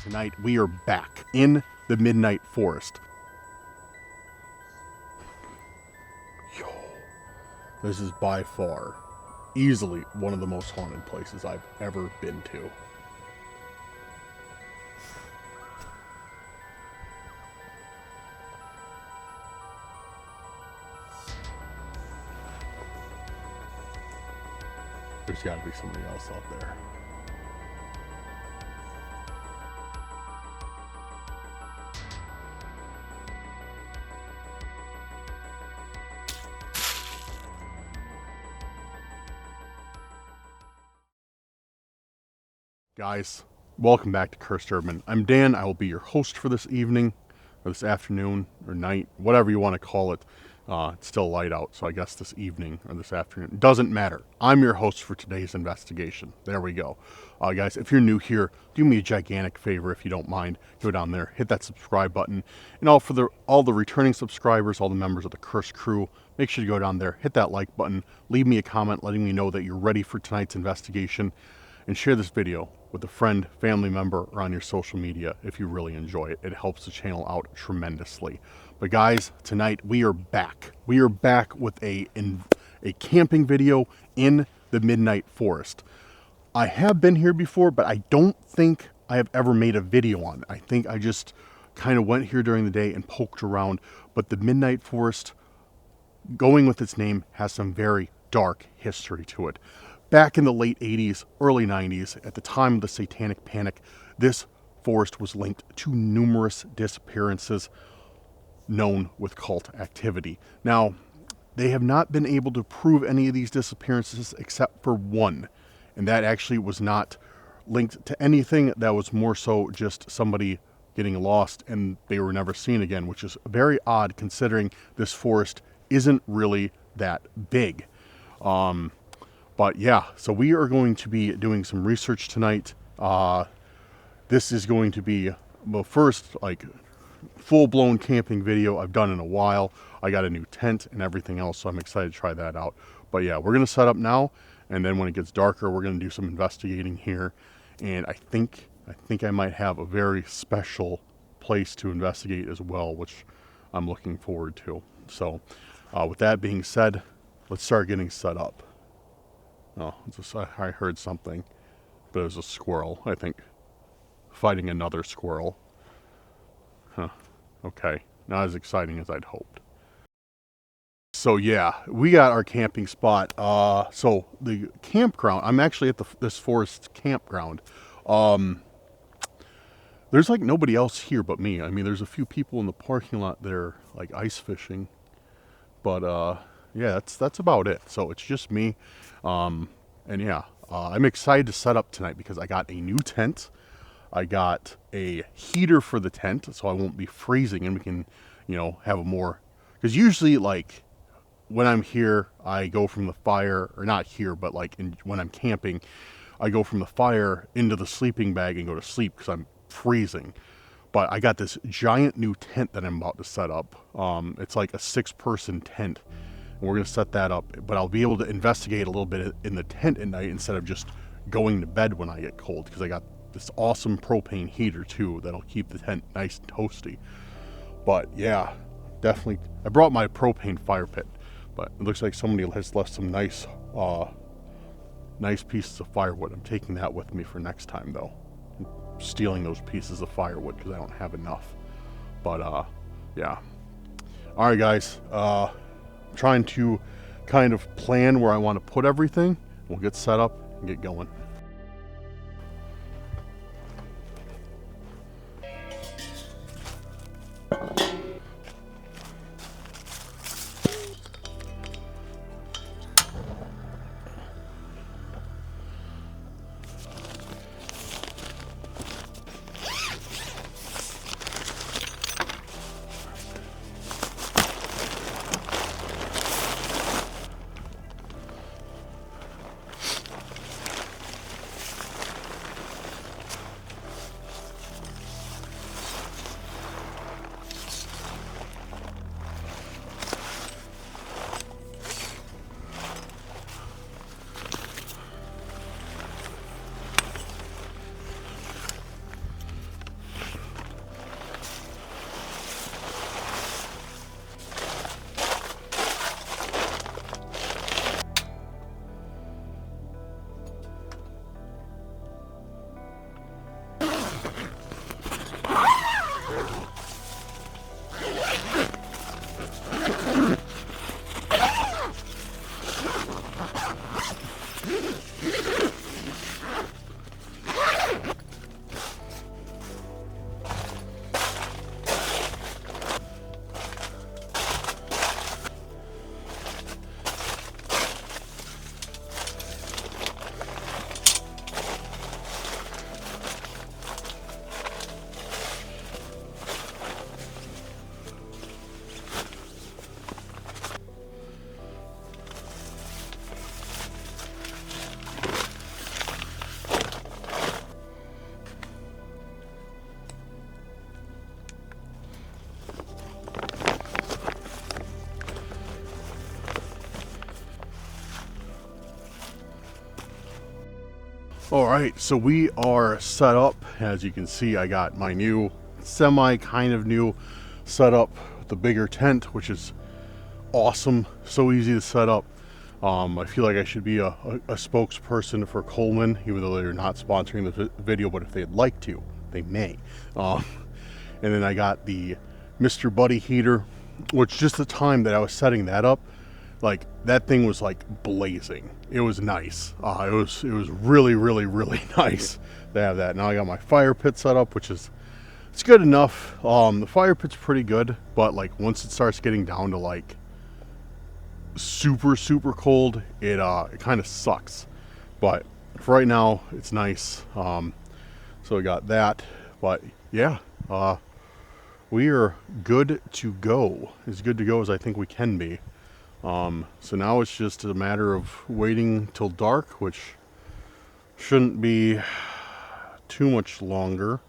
Tonight we are back in the Midnight Forest. Yo, this is by far, easily one of the most haunted places I've ever been to. There's got to be somebody else out there. Guys, welcome back to Cursed Urban. I'm Dan. I will be your host for this evening, or this afternoon, or night, whatever you want to call it. It's still light out, so I guess this evening or this afternoon. It doesn't matter. I'm your host for today's investigation. There we go. Guys, if you're new here, do me a gigantic favor if you don't mind. Go down there, hit that subscribe button. And all the returning subscribers, all the members of the Cursed crew, make sure to go down there, hit that like button, leave me a comment letting me know that you're ready for tonight's investigation, and share this video with a friend, family member, or on your social media if you really enjoy it. It helps the channel out tremendously. But guys, tonight we are back. We are back with a camping video in the Midnight Forest. I have been here before, but I don't think I have ever made a video on it. I think I just kind of went here during the day and poked around. But the Midnight Forest, going with its name, has some very dark history to it. Back in the late 80s, early 90s, at the time of the Satanic Panic, this forest was linked to numerous disappearances known with cult activity. Now, they have not been able to prove any of these disappearances except for one, and that actually was not linked to anything. That was more so just somebody getting lost and they were never seen again, which is very odd considering this forest isn't really that big. But yeah, so we are going to be doing some research tonight. This is going to be the first full-blown camping video I've done in a while. I got a new tent and everything else, so I'm excited to try that out. But yeah, we're gonna set up now, and then when it gets darker, we're gonna do some investigating here. And I think I might have a very special place to investigate as well, which I'm looking forward to. So with that being said, let's start getting set up. Oh, I heard something, but it was a squirrel, I think, fighting another squirrel. Huh, okay, not as exciting as I'd hoped. So yeah, we got our camping spot. So the campground, I'm actually at this forest campground. There's like nobody else here but me. I mean, there's a few people in the parking lot that are like ice fishing, but yeah, that's about it. So it's just me. And yeah, I'm excited to set up tonight because I got a new tent. I got a heater for the tent so I won't be freezing, and we can, have a more, because usually like when I'm here, I go from the fire, or not here, but when I'm camping, I go from the fire into the sleeping bag and go to sleep because I'm freezing. But I got this giant new tent that I'm about to set up. It's like a 6-person tent. And we're going to set that up, but I'll be able to investigate a little bit in the tent at night instead of just going to bed when I get cold, because I got this awesome propane heater too that'll keep the tent nice and toasty. But yeah, definitely, I brought my propane fire pit, but it looks like somebody has left some nice pieces of firewood. I'm taking that with me for next time though. I'm stealing those pieces of firewood because I don't have enough. But yeah. All right, guys. Trying to kind of plan where I want to put everything. We'll get set up and get going. All right, so we are set up. As you can see, I got my new kind of new setup, the bigger tent, which is awesome. So easy to set up. I feel like I should be a spokesperson for Coleman, even though they're not sponsoring the video, but if they'd like to, they may. And then I got the Mr. Buddy heater, which just the time that I was setting that up, like that thing was like blazing. It was nice. It was really, really, really nice to have that. Now I got my fire pit set up, which is, it's good enough. The fire pit's pretty good, but like once it starts getting down to like super, super cold, it kind of sucks. But for right now, it's nice. So we got that. But yeah, we are good to go. As good to go as I think we can be. So now it's just a matter of waiting till dark, which shouldn't be too much longer.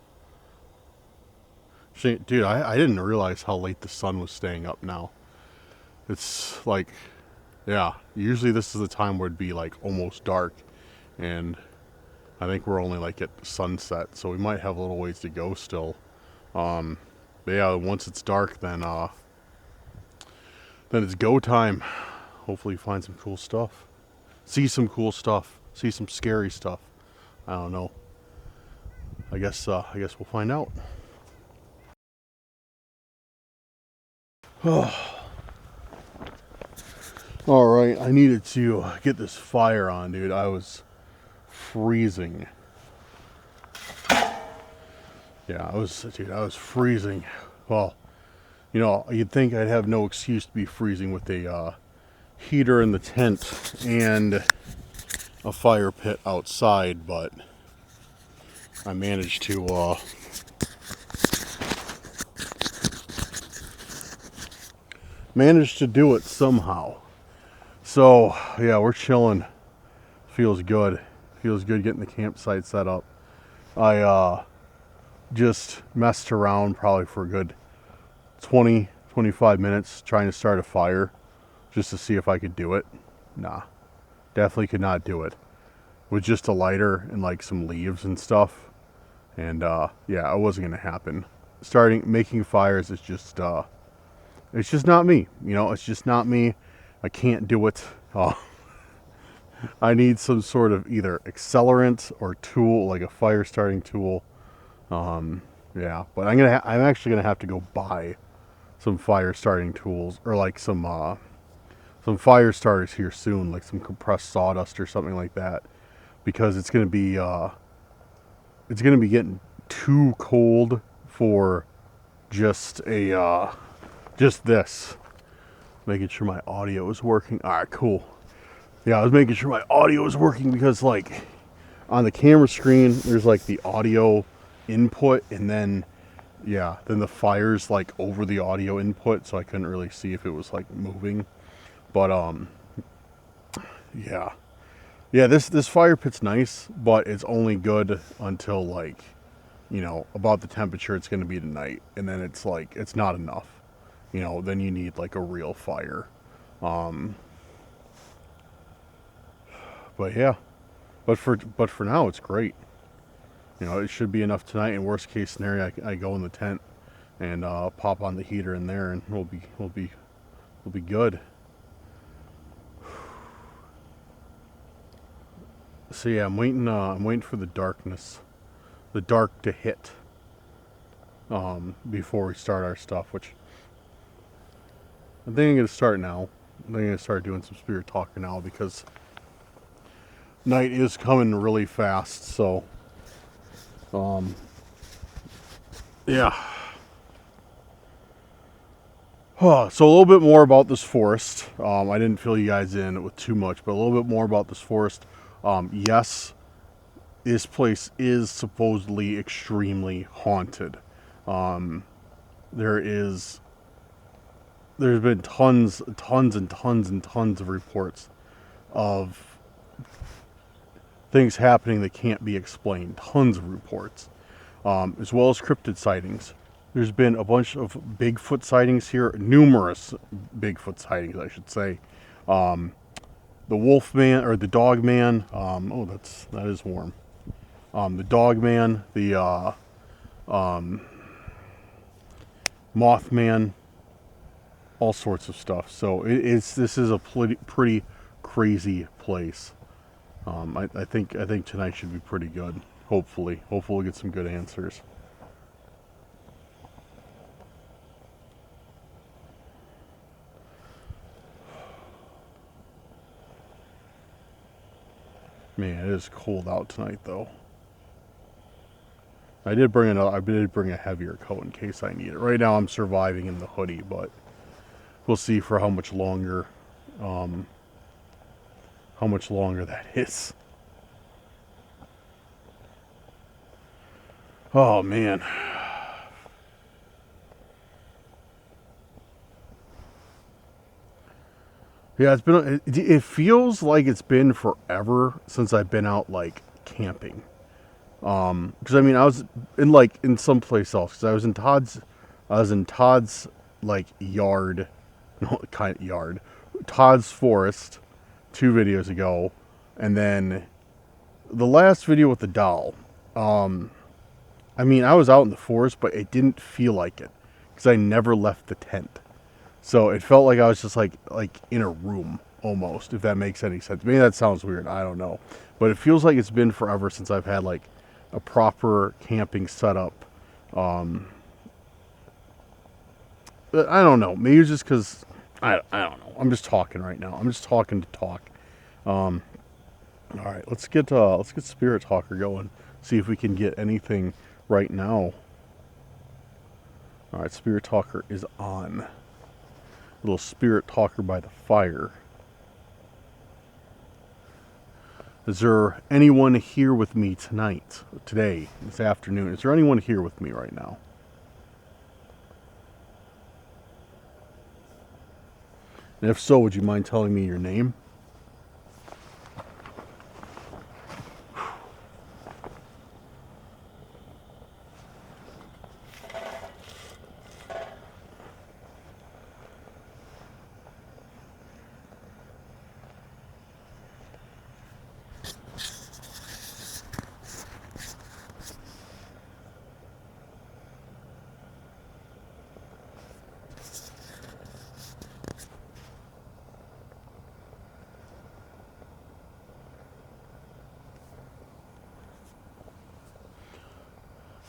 Dude, I didn't realize how late the sun was staying up now. It's like, yeah, usually this is the time where it'd be like almost dark, and I think we're only like at sunset, so we might have a little ways to go still. But yeah, once it's dark, then it's go time. Hopefully find some cool stuff. See some cool stuff. See some scary stuff. I don't know. I guess we'll find out. Alright, I needed to get this fire on, dude. I was freezing. Yeah, I was freezing. Well, you know, you'd think I'd have no excuse to be freezing with a heater in the tent and a fire pit outside, but I managed to do it somehow. So yeah, we're chilling. Feels good. Feels good getting the campsite set up. I just messed around probably for a good 20-25 minutes trying to start a fire just to see if I could do it. Nah, definitely could not do it with just a lighter and like some leaves and stuff. And yeah, it wasn't gonna happen. Making fires is just it's just not me. You know, it's just not me. I can't do it. I need some sort of either accelerant or tool, like a fire starting tool. Yeah, but I'm actually gonna have to go buy some fire starting tools, or like some fire starters here soon, like some compressed sawdust or something like that, because it's gonna be getting too cold for just this. Making sure my audio is working. All right, cool. Yeah, I was making sure my audio is working because like on the camera screen there's like the audio input, and then the fire's like over the audio input, so I couldn't really see if it was like moving. But yeah, this fire pit's nice, but it's only good until like, you know, about the temperature it's going to be tonight, and then it's like it's not enough. You know, then you need like a real fire. But yeah, but for now it's great. You know, it should be enough tonight. In worst case scenario, I go in the tent and pop on the heater in there, and we'll be good. So yeah, I'm waiting for the dark to hit before we start our stuff, which I think I'm gonna start now. I think I'm gonna start doing some spirit talking now because night is coming really fast. So yeah. So a little bit more about this forest. I didn't fill you guys in with too much, but a little bit more about this forest. Yes, this place is supposedly extremely haunted. There's been tons and tons of reports of things happening that can't be explained. Tons of reports, as well as cryptid sightings. There's been a bunch of Bigfoot sightings here, numerous Bigfoot sightings, I should say. The Wolf Man, or the Dog Man. Oh, that is warm. The Dog Man, the Mothman, all sorts of stuff. So this is a pretty crazy place. I think tonight should be pretty good. Hopefully we'll get some good answers. Man, it is cold out tonight, though. I did bring a heavier coat in case I need it. Right now, I'm surviving in the hoodie, but we'll see for how much longer. How much longer that is. Oh man. Yeah, it feels like it's been forever since I've been out like camping. Because I mean, I was in some place else. Because I was in Todd's like yard, no kind of yard, Todd's forest, 2 videos ago, and then the last video with the doll. I mean, I was out in the forest, but it didn't feel like it because I never left the tent. So it felt like I was just like in a room almost, if that makes any sense. Maybe that sounds weird. I don't know, but it feels like it's been forever since I've had like a proper camping setup. But I don't know. Maybe it's just because I don't know. I'm just talking right now. I'm just talking to talk. All right, let's get Spirit Talker going. See if we can get anything right now. All right, Spirit Talker is on. Little Spirit Talker by the fire. Is there anyone here with me tonight, today, this afternoon? Is there anyone here with me right now? And if so, would you mind telling me your name?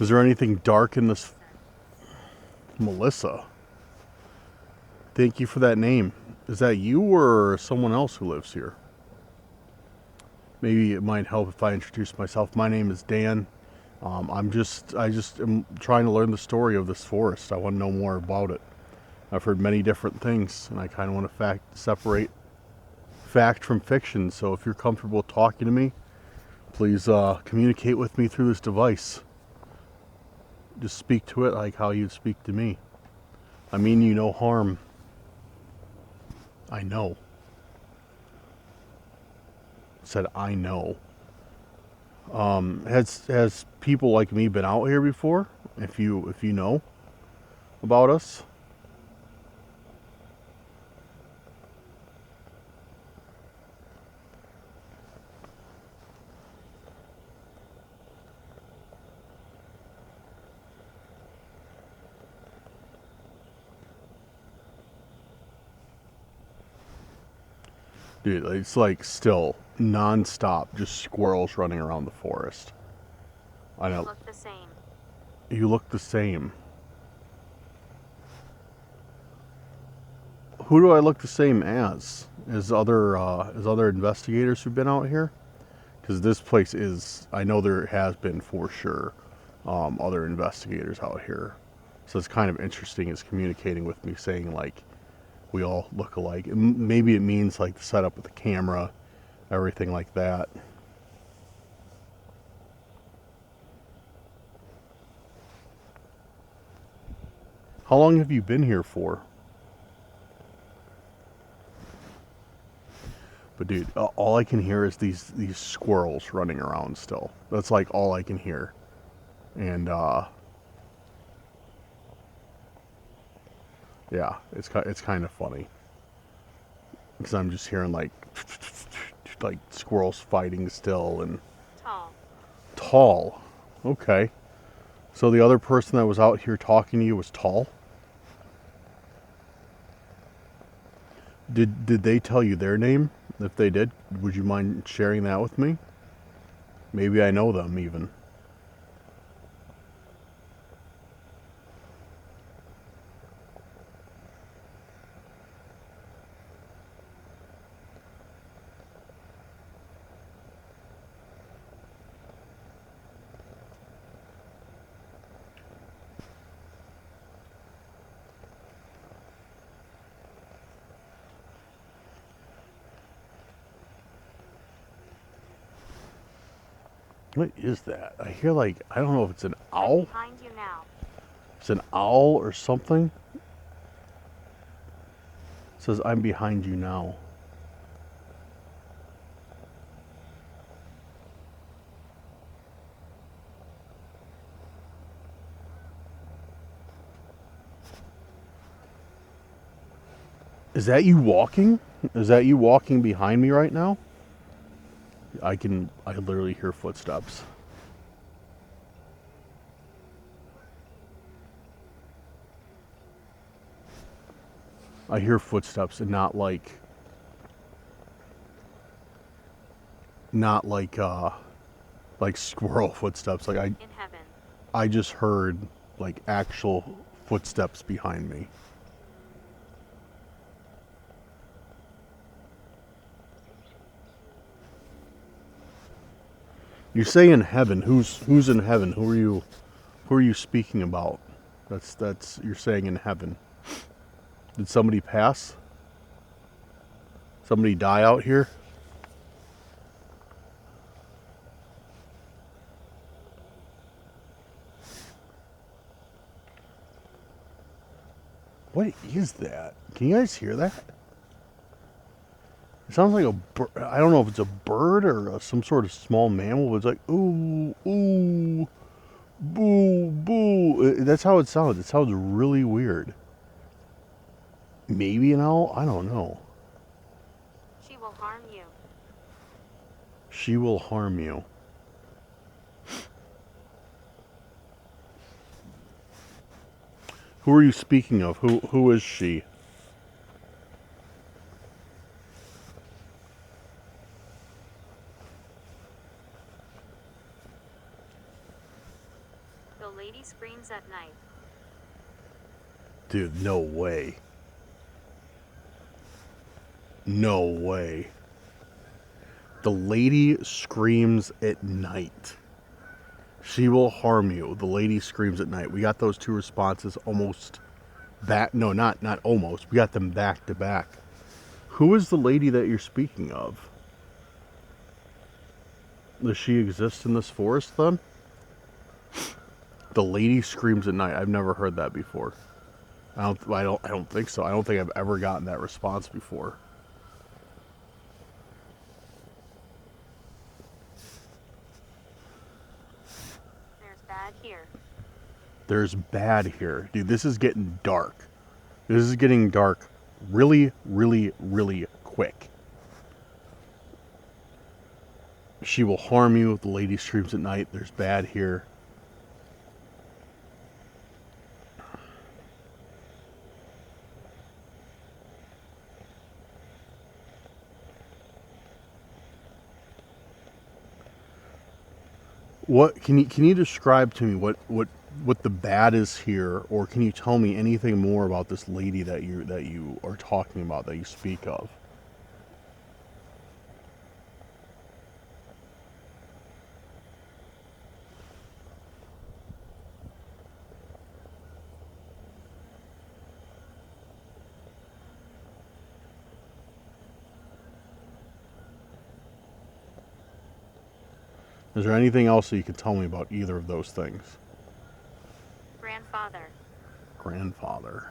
Is there anything dark in this? Melissa. Thank you for that name. Is that you or someone else who lives here? Maybe it might help if I introduce myself. My name is Dan. I just am trying to learn the story of this forest. I want to know more about it. I've heard many different things, and I kind of want to separate fact from fiction. So if you're comfortable talking to me, please communicate with me through this device. Just speak to it like how you'd speak to me. I mean you no harm. I know. Said I know. Has people like me been out here before? If you know about us. Dude, it's like still non-stop, just squirrels running around the forest. I know. You look the same. You look the same. Who do I look the same as? As other investigators who've been out here? Because this place is, I know there has been for sure other investigators out here. So it's kind of interesting. It's communicating with me, saying like we all look alike. Maybe it means like the setup with the camera, everything like that. How long have you been here for? But dude, all I can hear is these squirrels running around still. That's like all I can hear. And yeah, it's kind of funny. Because I'm just hearing like squirrels fighting still and Tall. tall. Okay. So the other person that was out here talking to you was tall? Did they tell you their name? If they did, would you mind sharing that with me? Maybe I know them even. What is that? I hear like, I don't know if it's an owl. Behind you now. It's an owl or something. It says, I'm behind you now. Is that you walking? Is that you walking behind me right now? I literally hear footsteps. I hear footsteps and not like squirrel footsteps. Like In heaven. I just heard like actual footsteps behind me. You say in heaven. Who's in heaven? Who are you speaking about? That's you're saying in heaven. Did somebody pass? Somebody die out here? What is that? Can you guys hear that? It sounds like a bird. I don't know if it's a bird or some sort of small mammal, but it's like, ooh, ooh, boo, boo. That's how it sounds. It sounds really weird. Maybe an owl? I don't know. She will harm you. She will harm you. Who are you speaking of? Who is she? The lady screams at night. Dude, no way. No way. The lady screams at night. She will harm you. The lady screams at night. We got those two responses almost back. No, not almost. We got them back to back. Who is the lady that you're speaking of? Does she exist in this forest then? The lady screams at night. I've never heard that before. I don't think so. I don't think I've ever gotten that response before. There's bad here. There's bad here. Dude, this is getting dark. This is getting dark really, really, really quick. She will harm you. The lady screams at night. There's bad here. What can you describe to me what the bad is here, or can you tell me anything more about this lady that you are talking about, that you speak of? Is there anything else that you can tell me about either of those things? Grandfather. Grandfather.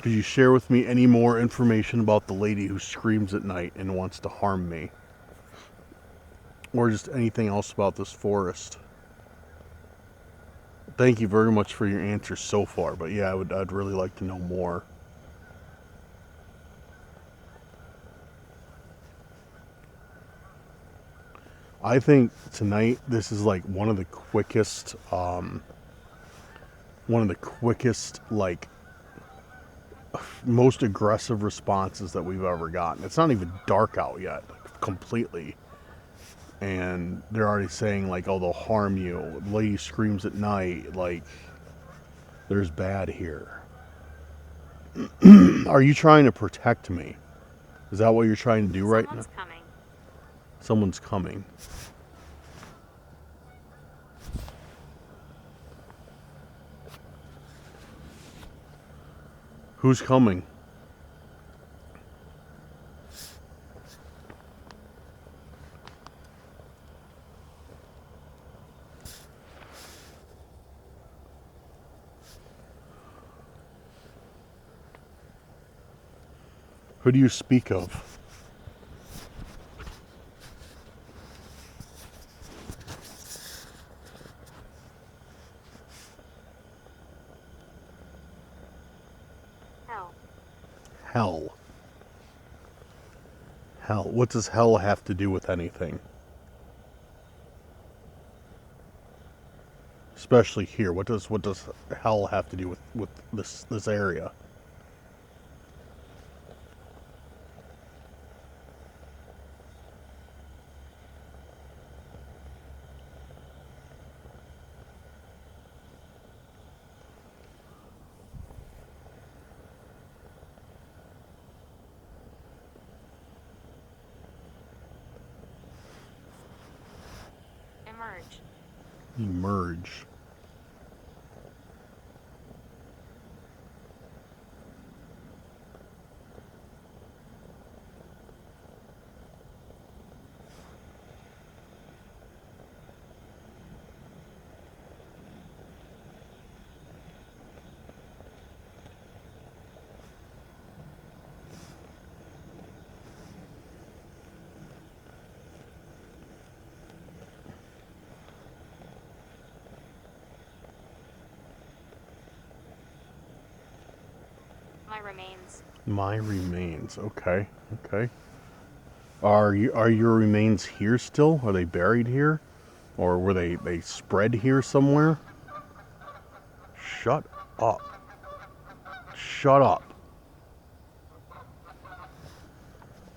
Could you share with me any more information about the lady who screams at night and wants to harm me? Or just anything else about this forest? Thank you very much for your answers so far, but yeah, I'd really like to know more. I think tonight this is like one of the quickest, like most aggressive responses that we've ever gotten. It's not even dark out yet, completely, and they're already saying like, "Oh, they'll harm you." The lady screams at night, like, "There's bad here." Are you trying to protect me? Is that what you're trying to do right now? Someone's coming. Someone's coming. Who's coming? Who do you speak of? Hell. Hell. Hell. What does hell have to do with anything? Especially here. What does hell have to do with this area? Emerge. Emerge. My remains. My remains. Okay. Okay. Are your remains here still? Are they buried here? Or were they spread here somewhere? Shut up. Shut up.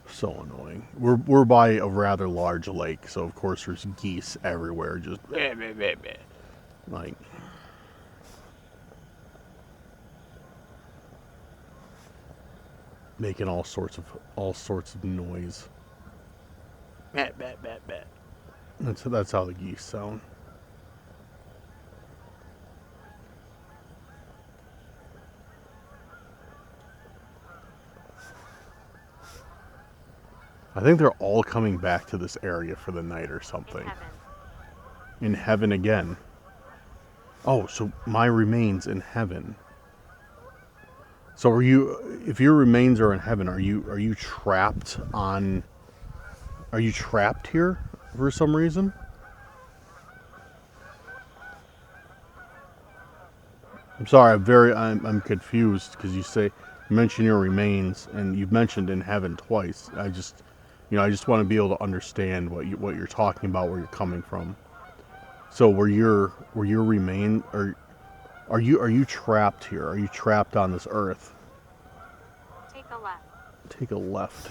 So annoying. We're by a rather large lake, so of course there's geese everywhere, just like making all sorts of noise. That's how the geese sound. I think they're all coming back to this area for the night or In something. heaven. In heaven again. Oh, so my remains in heaven. So if your remains are in heaven, are you trapped on? Are you trapped here for some reason? I'm sorry, I'm confused because you mention your remains and you've mentioned in heaven twice. I just want to be able to understand what you're talking about, where you're coming from. So were your remain or are you trapped here? Are you trapped on this earth? Take a left. Take a left.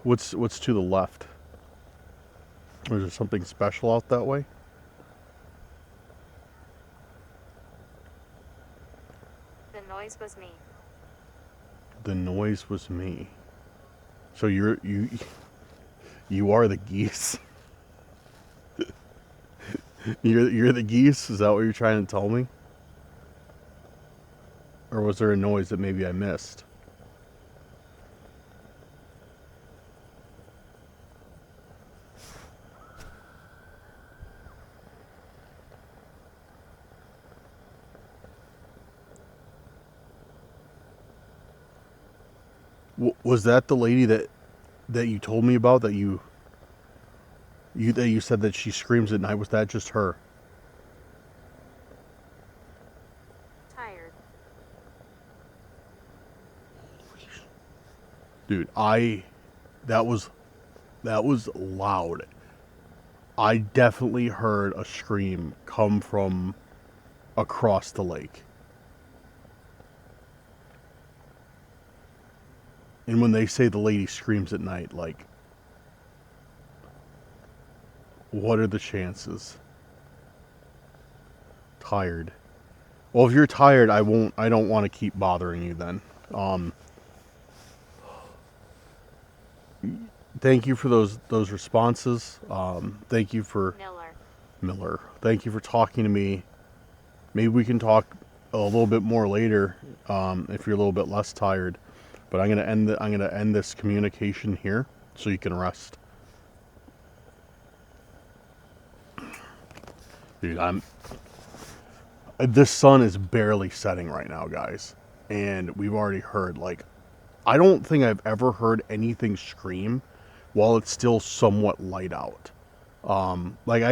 What's to the left? Or is there something special out that way? The noise was me. The noise was me. So you are the geese. You're the geese? Is that what you're trying to tell me? Or was there a noise that maybe I missed? Was that the lady that you told me about, that you said that she screams at night? Was that just her? Tired. Dude, that was loud. I definitely heard a scream come from across the lake. And when they say the lady screams at night, like, what are the chances? Tired. Well, if you're tired, I don't want to keep bothering you then. Thank you for those responses. Thank you for Miller. Thank you for talking to me. Maybe we can talk a little bit more later, if you're a little bit less tired. But I'm gonna end this communication here so you can rest. Dude, this sun is barely setting right now, guys, and we've already heard, like, I don't think I've ever heard anything scream while it's still somewhat light out. Like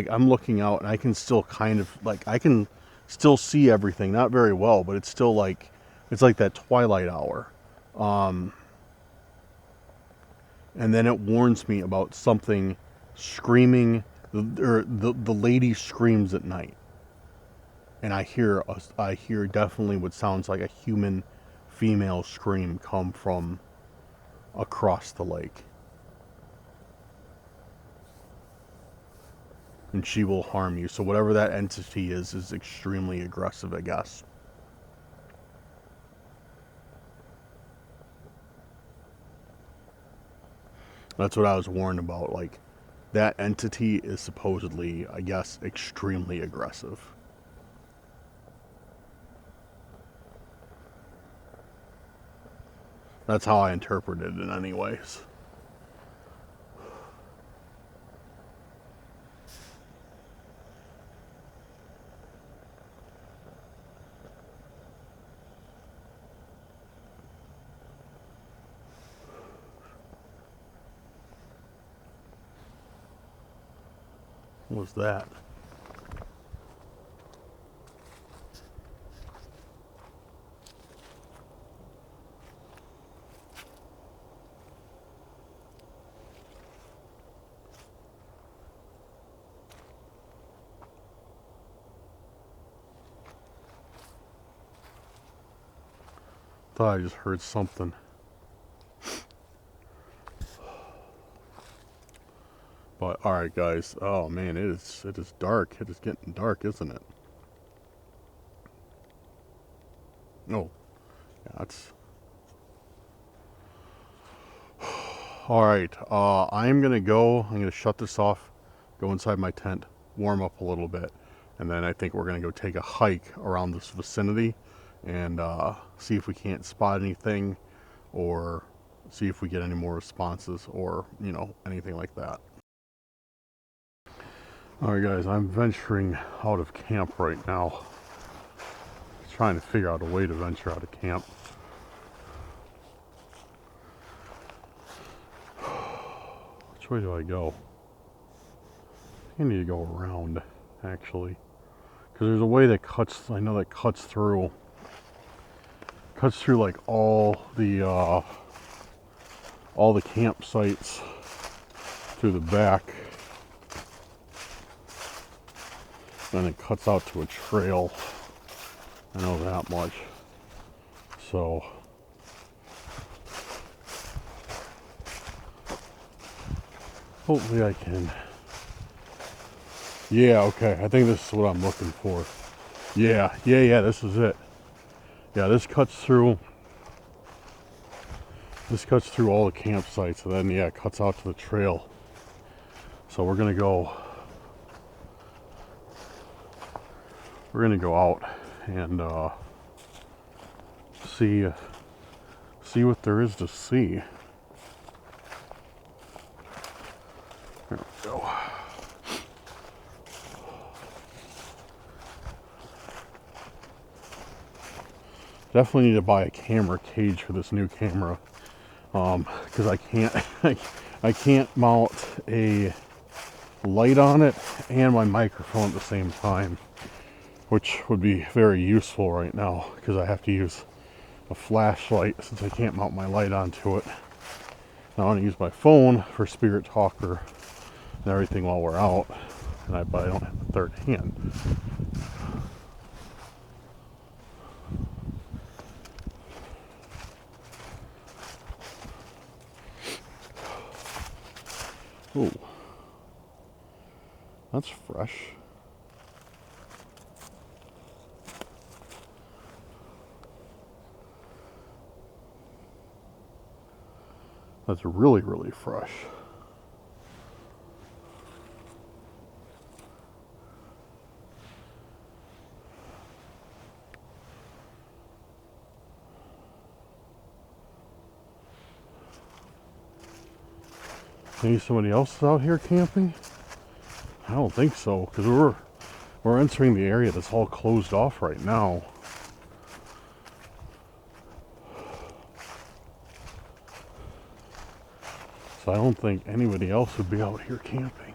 I'm looking out and I can still kind of, like, I can still see everything, not very well, but it's still like, it's like that twilight hour. And then it warns me about something screaming, or the lady screams at night. And I hear definitely what sounds like a human female scream come from across the lake. And she will harm you. So whatever that entity is extremely aggressive, I guess. That's what I was warned about. Like, that entity is supposedly, I guess, extremely aggressive. That's how I interpreted it anyways. What was that? Thought I just heard something. But alright, guys. Oh man, it is dark. It is getting dark, isn't it? Oh, yeah, that's... Alright, I'm gonna shut this off, go inside my tent, warm up a little bit, and then I think we're gonna go take a hike around this vicinity and see if we can't spot anything, or see if we get any more responses, or, you know, anything like that. Alright guys, I'm venturing out of camp right now. Trying to figure out a way to venture out of camp. Which way do I go? I need to go around, actually. Because there's a way that cuts, I know that cuts through like all the campsites through the back. Then it cuts out to a trail. I know that much. So hopefully I can. Yeah, okay. I think this is what I'm looking for. Yeah, this is it. Yeah, this cuts through all the campsites, and then, yeah, it cuts out to the trail. So we're gonna go out and see what there is to see. There we go. Definitely need to buy a camera cage for this new camera. because I can't I can't mount a light on it and my microphone at the same time, which would be very useful right now because I have to use a flashlight since I can't mount my light onto it. I want to use my phone for Spirit Talker and everything while we're out, but I don't have a third hand. Oh, that's fresh. That's really, really fresh. Maybe somebody else is out here camping? I don't think so, because we're entering the area that's all closed off right now. So I don't think anybody else would be out here camping.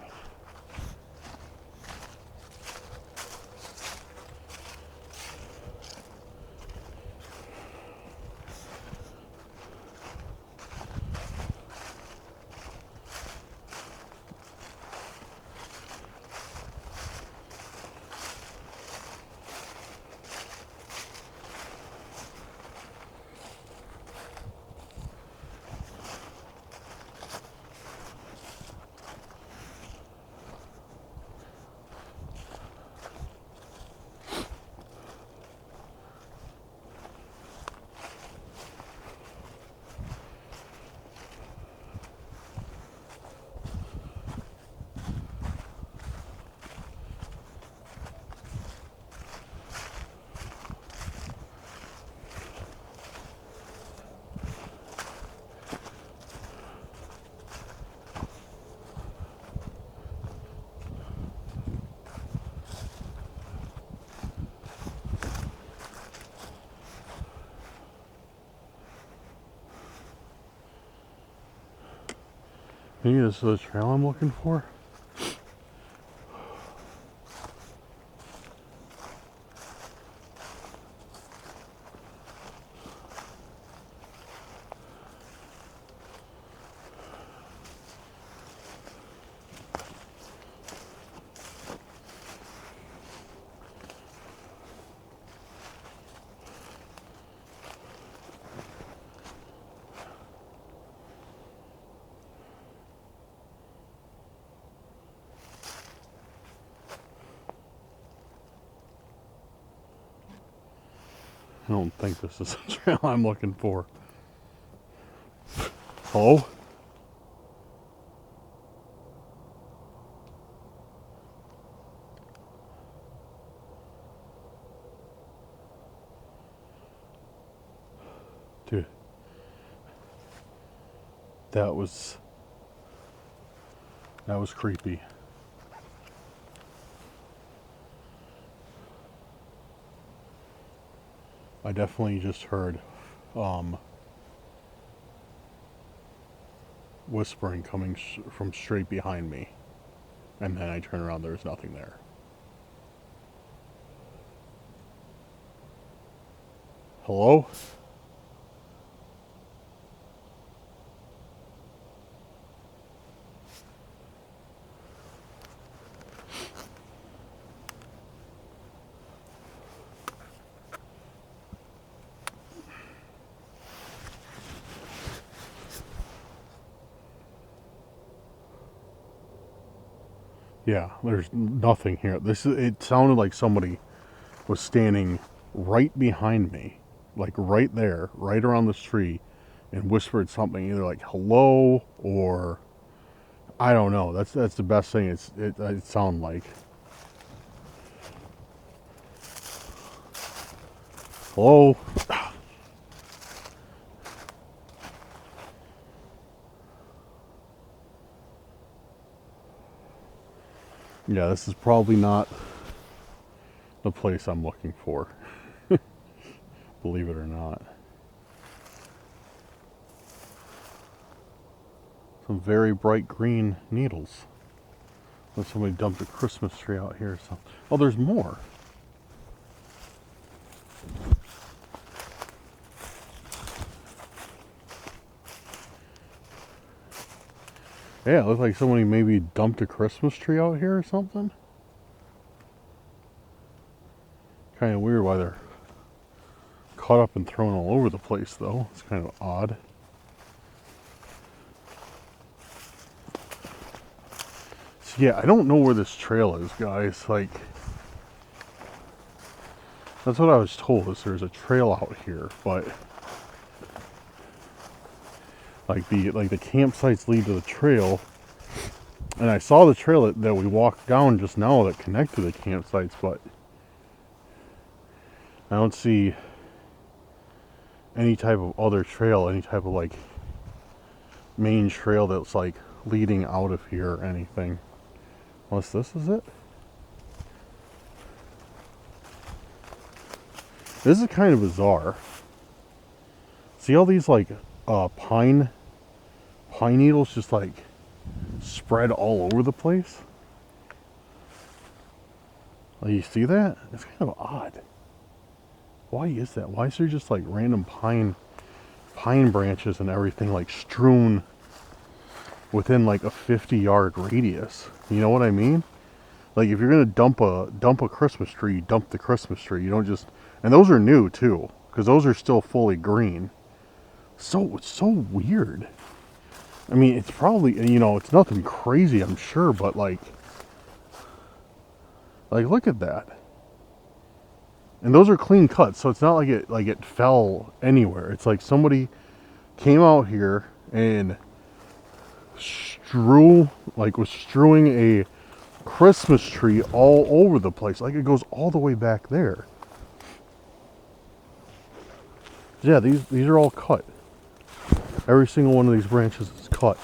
Maybe this is the trail I'm looking for? I don't think this is the trail I'm looking for. Hello? Dude. That was creepy. I definitely just heard whispering coming from straight behind me. And then I turn around, there's nothing there. Hello? Yeah, there's nothing here. It sounded like somebody was standing right behind me, like right there, right around this tree, and whispered something, either like hello or I don't know. That's the best thing it sounded like. Hello? Yeah, this is probably not the place I'm looking for. Believe it or not. Some very bright green needles. When somebody dumped a Christmas tree out here or something. Oh, there's more. Yeah, it looks like somebody maybe dumped a Christmas tree out here or something. Kind of weird why they're caught up and thrown all over the place, though. It's kind of odd. So, yeah, I don't know where this trail is, guys. Like, that's what I was told, is there's a trail out here, but like the campsites lead to the trail, and I saw the trail that we walked down just now that connect to the campsites, but I don't see any type of other trail, any type of like main trail that's like leading out of here or anything. Unless this is it. This is kind of bizarre. See all these like pine needles just like spread all over the place? Like, you see that? It's kind of odd. Why is that? Why is there just like random pine branches and everything like strewn within like a 50-yard radius? You know what I mean? Like, if you're gonna dump a Christmas tree, you dump the Christmas tree. You don't just, and those are new too, because those are still fully green. So it's so weird. I mean, it's probably, you know, it's nothing crazy, I'm sure, but like look at that. And those are clean cuts, so it's not like it fell anywhere. It's like somebody came out here and was strewing a Christmas tree all over the place. Like, it goes all the way back there. Yeah, these are all cut. Every single one of these branches is cut.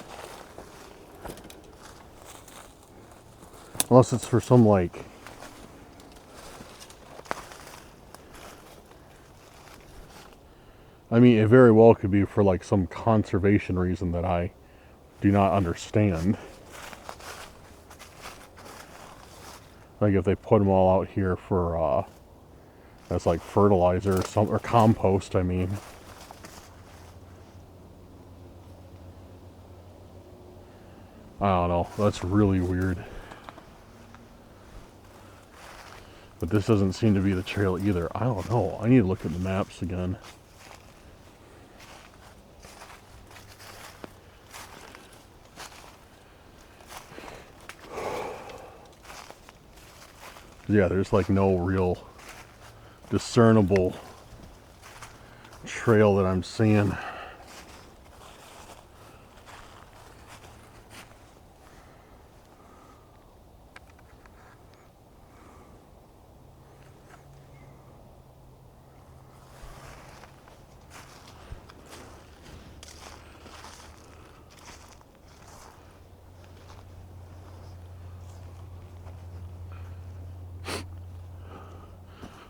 Unless it's for some like I mean, it very well could be for like some conservation reason that I do not understand. Like if they put them all out here for as like fertilizer or compost, I mean. I don't know. That's really weird. But this doesn't seem to be the trail either. I don't know. I need to look at the maps again. Yeah, there's like no real discernible trail that I'm seeing.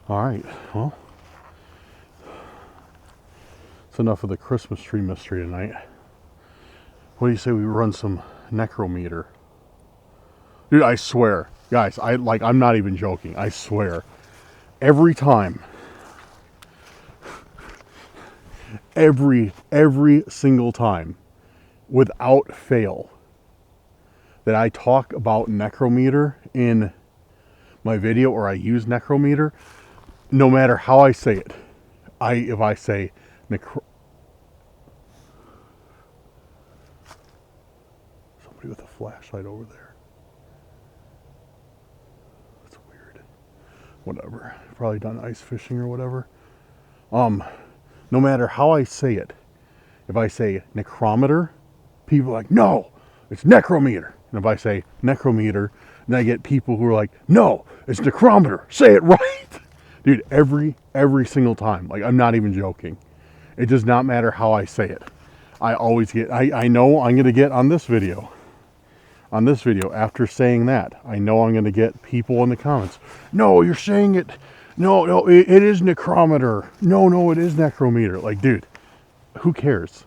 All right, well, it's enough of the Christmas tree mystery tonight. What do you say we run some necrometer? Dude, I swear, guys, I'm not even joking. I swear, every time, every single time, without fail, that I talk about necrometer in my video or I use necrometer, no matter how I say it, if I say somebody with a flashlight over there. That's weird. Whatever. Probably done ice fishing or whatever. No matter how I say it, if I say necrometer, people are like, no, it's necrometer. And if I say necrometer, then I get people who are like, no, it's necrometer. Say it right. Dude, every single time. Like, I'm not even joking. It does not matter how I say it. I always get, I know I'm going to get on this video, after saying that, I know I'm going to get people in the comments. No, you're saying it. No, it is necrometer. No, it is necrometer. Like, dude, who cares?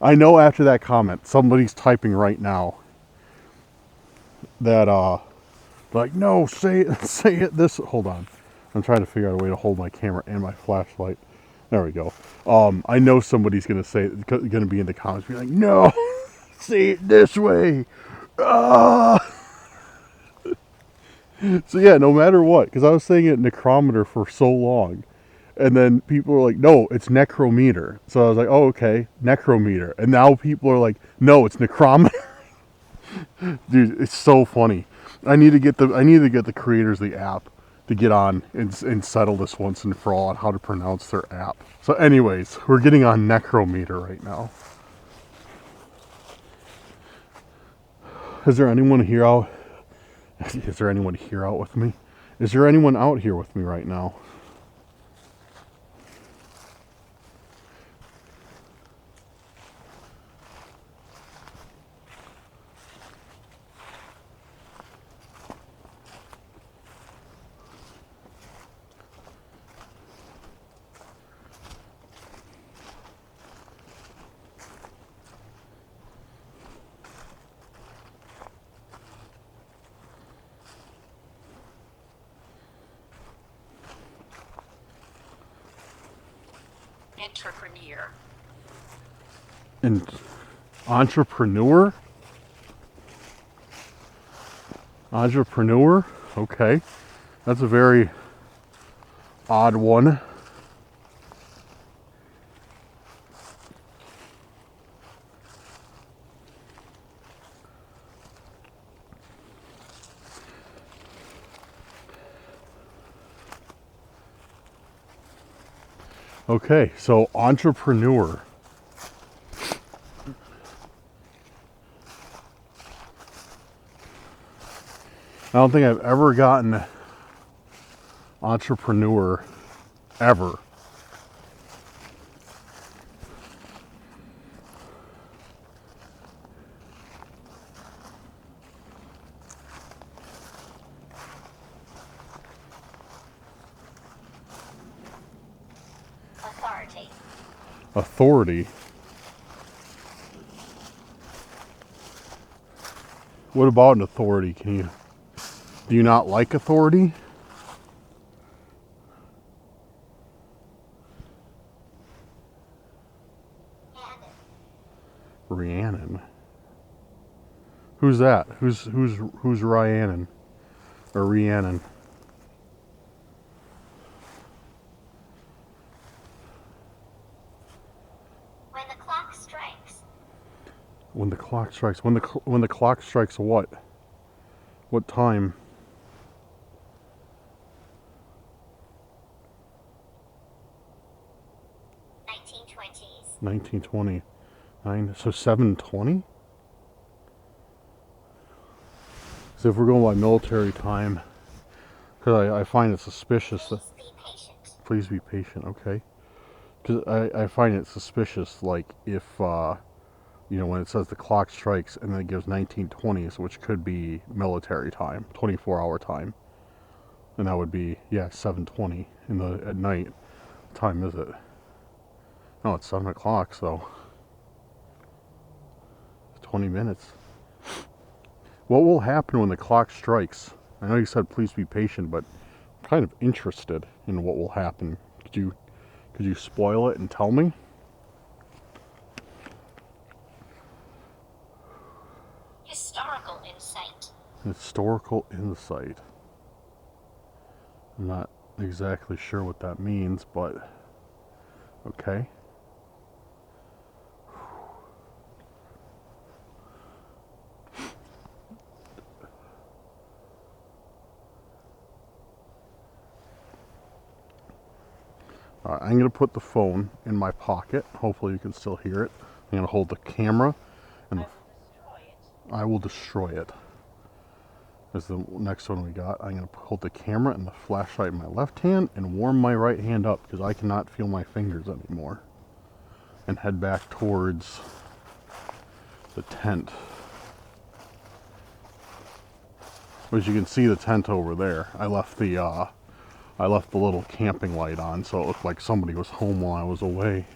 I know after that comment, somebody's typing right now that like, no, say it, say it this. Hold on, I'm trying to figure out a way to hold my camera and my flashlight. There we go. I know somebody's gonna be in the comments, be like, no, say it this way. Ah. So yeah, no matter what, because I was saying it necrometer for so long, and then people were like, no, it's necrometer. So I was like, oh, okay, necrometer. And now people are like, no, it's necrometer. Dude, it's so funny. I need to get the creators of the app to get on and settle this once and for all on how to pronounce their app. So anyways, we're getting on necrometer right now. Is there anyone here out? Is there anyone here out with me? Is there anyone out here with me right now? Entrepreneur. And entrepreneur? Entrepreneur? Okay. That's a very odd one. Okay, so entrepreneur. I don't think I've ever gotten entrepreneur ever. Authority. Authority. What about an authority? Do you not like authority? Rhiannon. Who's that? Who's Rhiannon? Or Rhiannon? When the clock strikes. When the clock strikes. When the clock strikes what? What time? 1920s. 1920. So 7:20? So if we're going by military time, because I find it suspicious that... Please be patient. Please be patient, okay? Because I find it suspicious, like, if, when it says the clock strikes and then it gives 1920s, which could be military time, 24-hour time. And that would be, 7:20 at night. What time is it? No, it's 7 o'clock, so 20 minutes. What will happen when the clock strikes? I know you said please be patient, but I'm kind of interested in what will happen. Could you spoil it and tell me? Historical insight. Historical insight. I'm not exactly sure what that means, but okay. Alright, I'm going to put the phone in my pocket. Hopefully you can still hear it. I'm going to hold the camera and I will destroy it. Is the next one we got. I'm going to hold the camera and the flashlight in my left hand and warm my right hand up because I cannot feel my fingers anymore. And head back towards the tent. As you can see the tent over there. I left the little camping light on so it looked like somebody was home while I was away.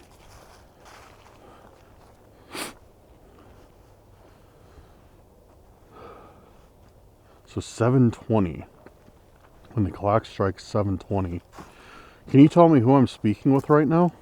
So 7:20. When the clock strikes 7:20. Can you tell me who I'm speaking with right now?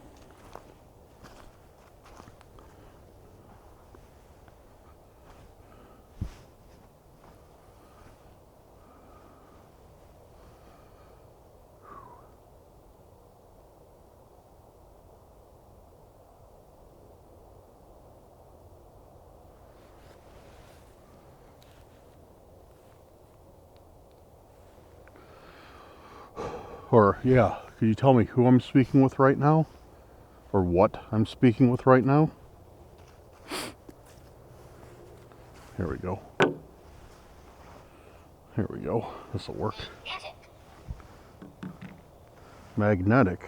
Or, yeah, could you tell me who I'm speaking with right now? Or what I'm speaking with right now? Here we go. Here we go. This'll work. Magnetic.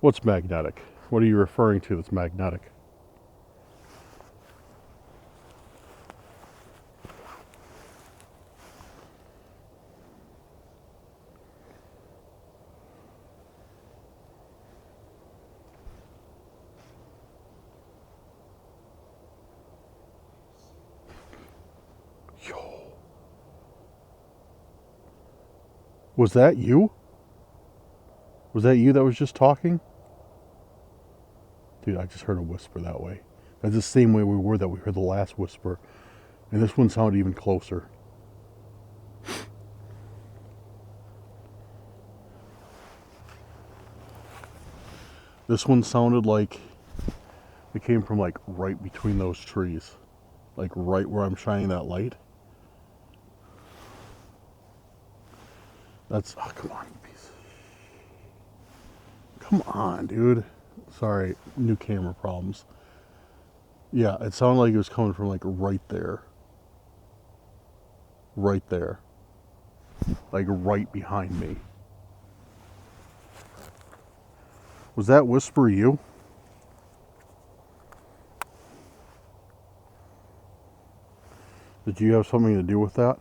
What's magnetic? What are you referring to that's magnetic? Yo. Was that you? Was that you that was just talking? Dude, I just heard a whisper that way. That's the same way we were that we heard the last whisper. And this one sounded even closer. This one sounded like it came from like right between those trees. Like right where I'm shining that light. That's, oh, come on, you piece. Come on, dude. Sorry, new camera problems. Yeah, it sounded like it was coming from like right there. Right there. Like right behind me. Was that whisper you? Did you have something to do with that?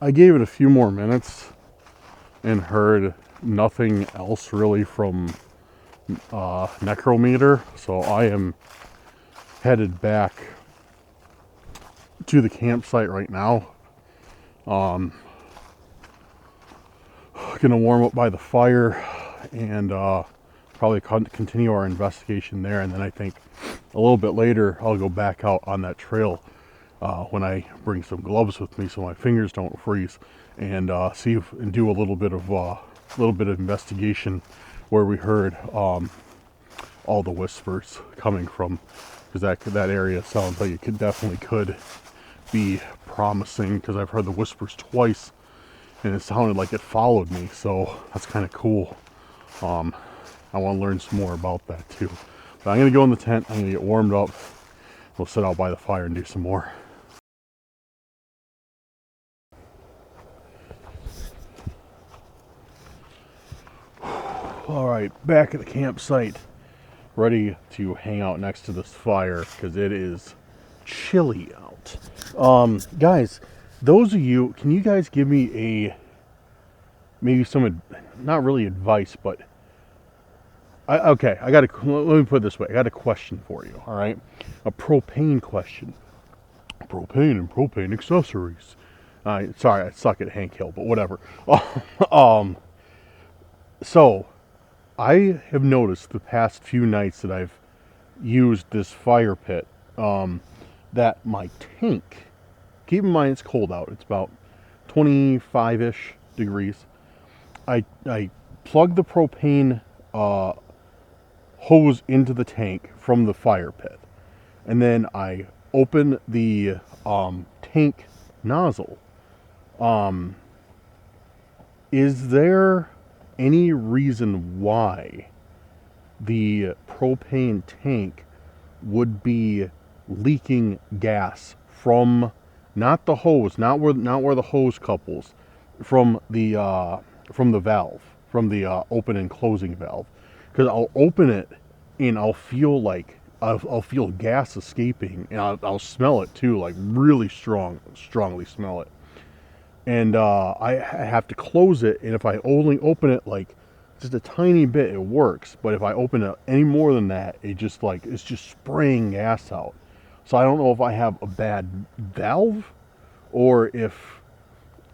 I gave it a few more minutes and heard nothing else really from Necrometer, so I am headed back to the campsite right now. Gonna warm up by the fire and probably continue our investigation there, and then I think a little bit later I'll go back out on that trail when I bring some gloves with me so my fingers don't freeze, and see if, and do a little bit of investigation where we heard all the whispers coming from, because that area sounds like it definitely could be promising, because I've heard the whispers twice and it sounded like it followed me, so that's kind of cool. I want to learn some more about that too. But I'm gonna go in the tent, I'm gonna get warmed up, we'll sit out by the fire and do some more. All right, back at the campsite, ready to hang out next to this fire because it is chilly out. Guys, those of you, can you guys give me maybe some, not really advice, but let me put it this way. I got a question for you, all right? A propane question. Propane and propane accessories. Sorry, I suck at Hank Hill, but whatever. So, I have noticed the past few nights that I've used this fire pit, that my tank, keep in mind it's cold out, it's about 25-ish degrees. I plug the propane hose into the tank from the fire pit, and then I open the tank nozzle. Is there any reason why the propane tank would be leaking gas from not the hose, not where the hose couples, from the valve, from the open and closing valve, because I'll open it and I'll feel like I'll feel gas escaping, and I'll smell it too, like really strongly smell it. And I have to close it, and if I only open it like just a tiny bit, it works. But if I open it any more than that, it's just spraying gas out. So I don't know if I have a bad valve, or if,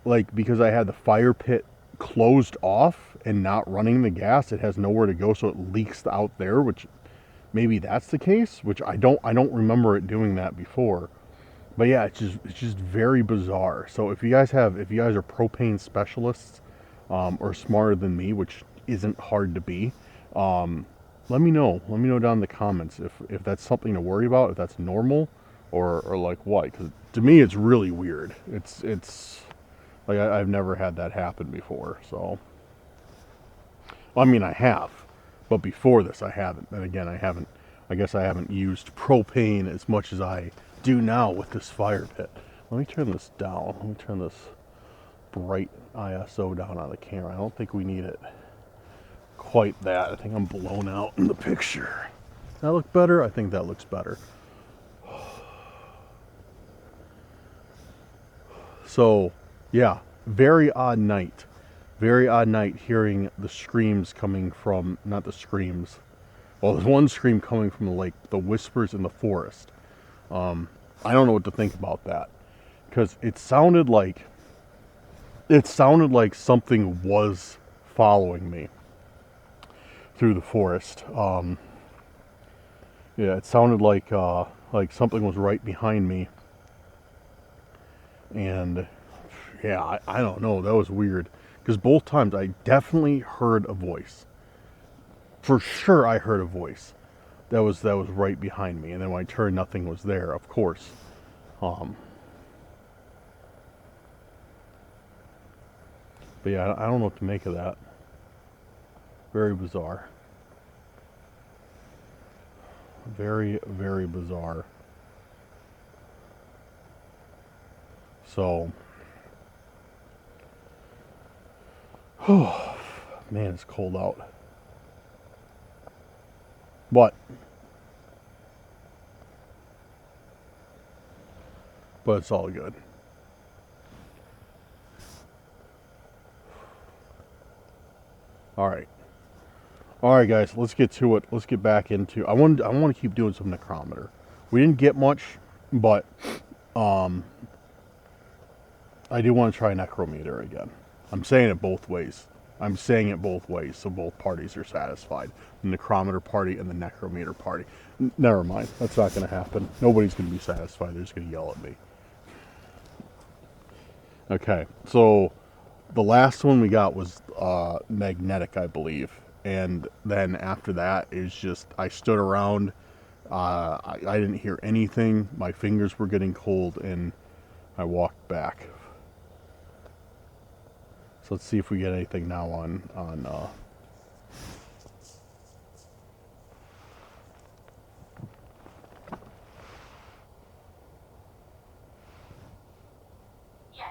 like, because I had the fire pit closed off and not running the gas, it has nowhere to go, so it leaks out there, which maybe that's the case, which I don't remember it doing that before. But yeah, it's just very bizarre. So if you guys are propane specialists, or smarter than me, which isn't hard to be, let me know. Let me know down in the comments if that's something to worry about, if that's normal, or like what. Because to me, it's really weird. It's like I've never had that happen before. So, well, I mean, I have, but before this, I haven't. And again, I haven't. I guess I haven't used propane as much as I do now with this fire pit. Let me turn this down. Let me turn this bright ISO down on the camera. I don't think we need it quite that. I think I'm blown out in the picture. Does that look better? I think that looks better. So, yeah, very odd night. Very odd night hearing the screams coming from, not the screams. Well, there's one scream coming from the lake, the whispers in the forest. I don't know what to think about that, because it sounded like something was following me through the forest. Yeah, it sounded like something was right behind me, and yeah, I don't know. That was weird, because both times I definitely heard a voice. For sure, I heard a voice that was right behind me, and then when I turned, nothing was there, of course. But yeah, I don't know what to make of that. Very bizarre. Very, very bizarre. So, oh man, it's cold out. But it's all good. All right, guys. Let's get to it. Let's get back into. I want to keep doing some necrometer. We didn't get much, but I do want to try necrometer again. I'm saying it both ways. So both parties are satisfied. The necrometer party and the necrometer party. Never mind. That's not going to happen. Nobody's going to be satisfied. They're just going to yell at me. Okay, so the last one we got was magnetic, I believe. And then after that, is just, I stood around. I didn't hear anything. My fingers were getting cold, and I walked back. So let's see if we get anything now on Yes.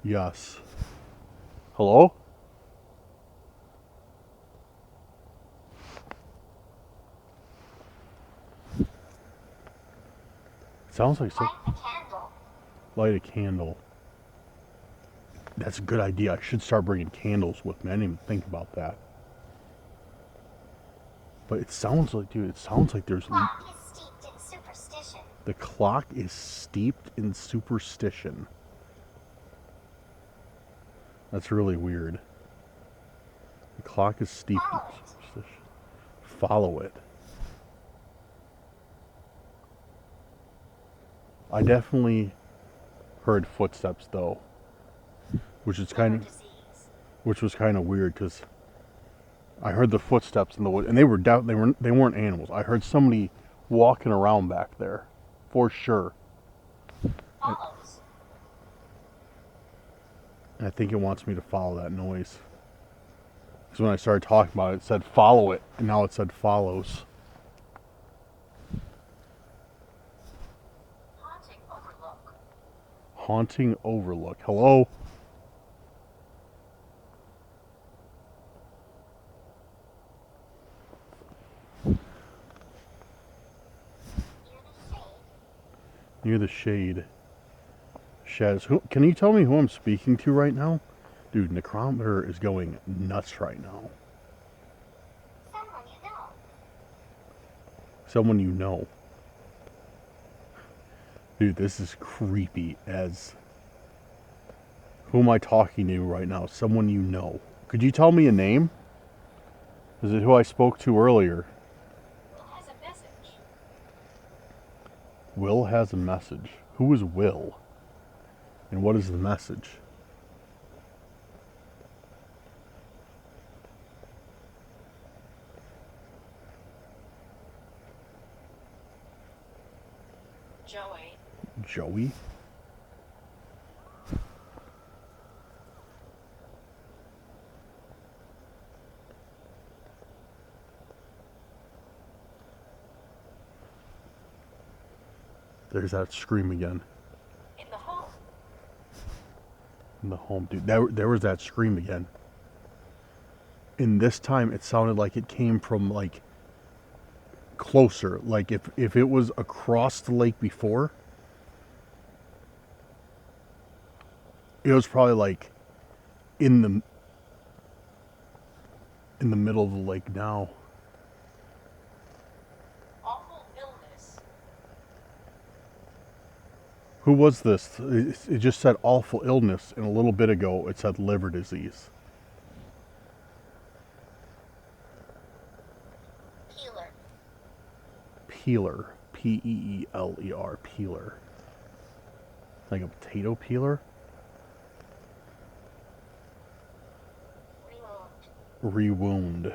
yes. Hello? Sounds like Light a candle. light a candle. That's a good idea. I should start bringing candles with me. I didn't even think about that. But it sounds like, dude, there's... Clock is steeped in superstition. The clock is steeped in superstition. That's really weird. The clock is steeped in superstition. Follow it. I definitely heard footsteps, though, which was kind of weird, because I heard the footsteps in the wood, and they weren't animals. I heard somebody walking around back there, for sure. Follows. And I think it wants me to follow that noise. Because when I started talking about it, it said follow it, and now it said follows. Haunting overlook. Haunting Overlook. Hello? Near the shade. Near the shade. Shaz. Who, can you tell me who I'm speaking to right now? Dude, Necrometer is going nuts right now. Someone you know. Someone you know. Dude, this is creepy as... Who am I talking to right now? Someone you know. Could you tell me a name? Is it who I spoke to earlier? Will has a message. Will has a message. Who is Will? And what is the message? Joey. Joey? There's that scream again. In the home. In the home, dude. There was that scream again. And this time it sounded like it came from like closer. Like if it was across the lake before, it was probably like in the middle of the lake now. Awful illness. Who was this? It just said awful illness, and a little bit ago it said liver disease. Healer. Peeler. Peeler. Peeler. Like a potato peeler? Removed. Rewound.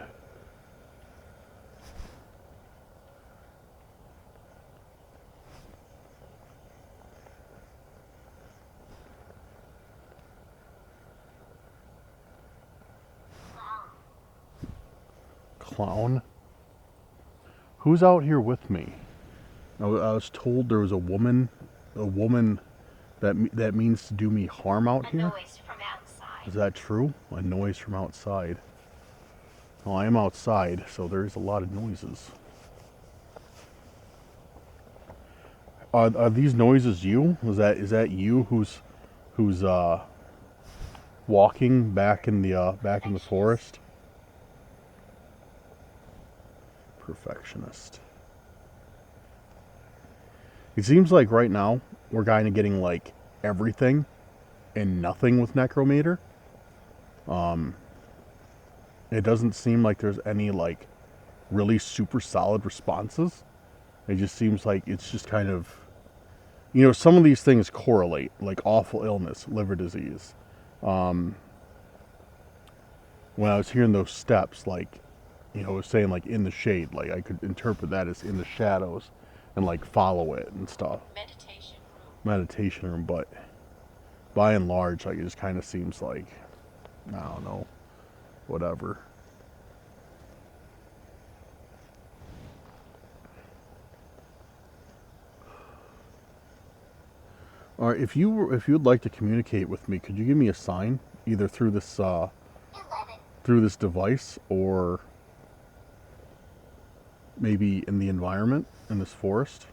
Clown. Who's out here with me? I was told there was a woman that means to do me harm out A here. noise from outside. Is that true? A noise from outside. Well, I am outside, so there's a lot of noises. Are these noises you? Is that you who's walking back in the forest? Perfectionist. It seems like right now we're kind of getting like everything and nothing with Necrometer. It doesn't seem like there's any like really super solid responses. It just seems like it's just kind of, some of these things correlate, like awful illness, liver disease. When I was hearing those steps, like, it was saying like in the shade, like I could interpret that as in the shadows and like follow it and stuff. Meditation room, but by and large, like it just kind of seems like, I don't know, whatever. All right, if you'd like to communicate with me, could you give me a sign, either through this 11. Device or maybe in the environment in this forest?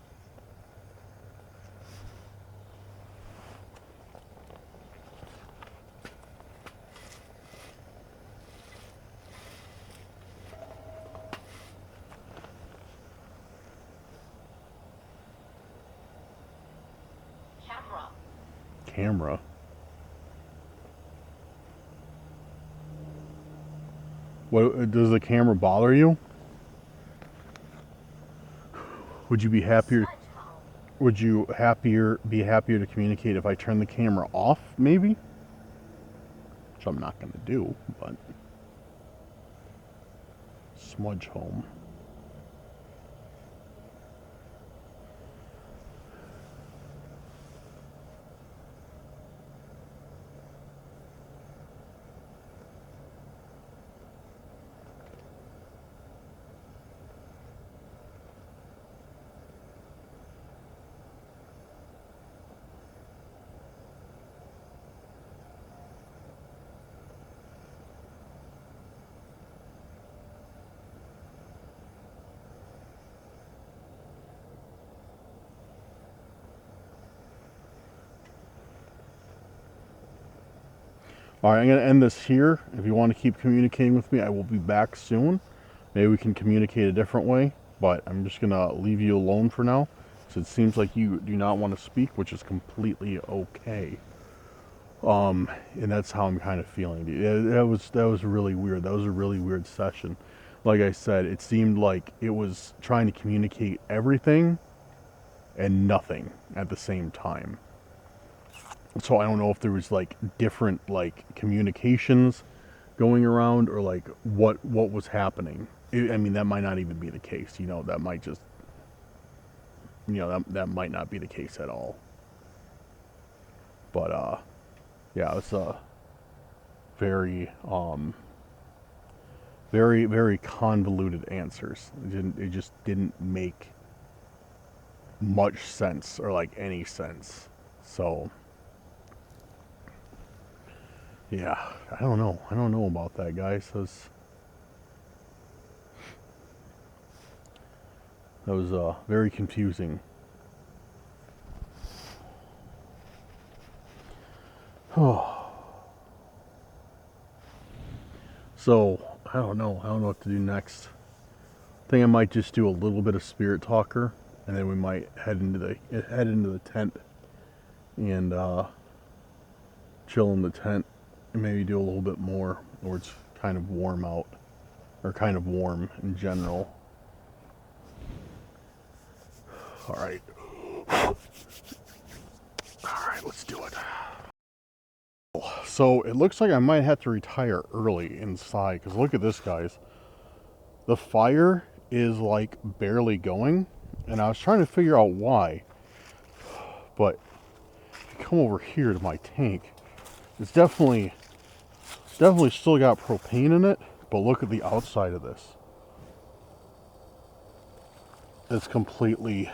Camera. What does the camera bother you? Would you be happier? Would you be happier to communicate if I turn the camera off, maybe? Which I'm not going to do, but smudge home. All right, I'm going to end this here. If you want to keep communicating with me, I will be back soon. Maybe we can communicate a different way, but I'm just going to leave you alone for now. So it seems like you do not want to speak, which is completely okay. And that's how I'm kind of feeling. That was really weird. That was a really weird session. Like I said, it seemed like it was trying to communicate everything and nothing at the same time. So I don't know if there was like different like communications going around or like what was happening. I mean, that might not even be the case. You know, that might just, you know, that might not be the case at all. But yeah, it's very very convoluted answers. It just didn't make much sense or like any sense. So yeah, I don't know. I don't know about that, guys. That was very confusing. So I don't know. I don't know what to do next. I think I might just do a little bit of Spirit Talker, and then we might head into the tent and chill in the tent, and maybe do a little bit more, or it's kind of warm out, or kind of warm in general. All right, let's do it. So it looks like I might have to retire early inside, because look at this, guys. The fire is like barely going, and I was trying to figure out why. But if you come over here to my tank, it's definitely still got propane in it, but look at the outside of this. It's completely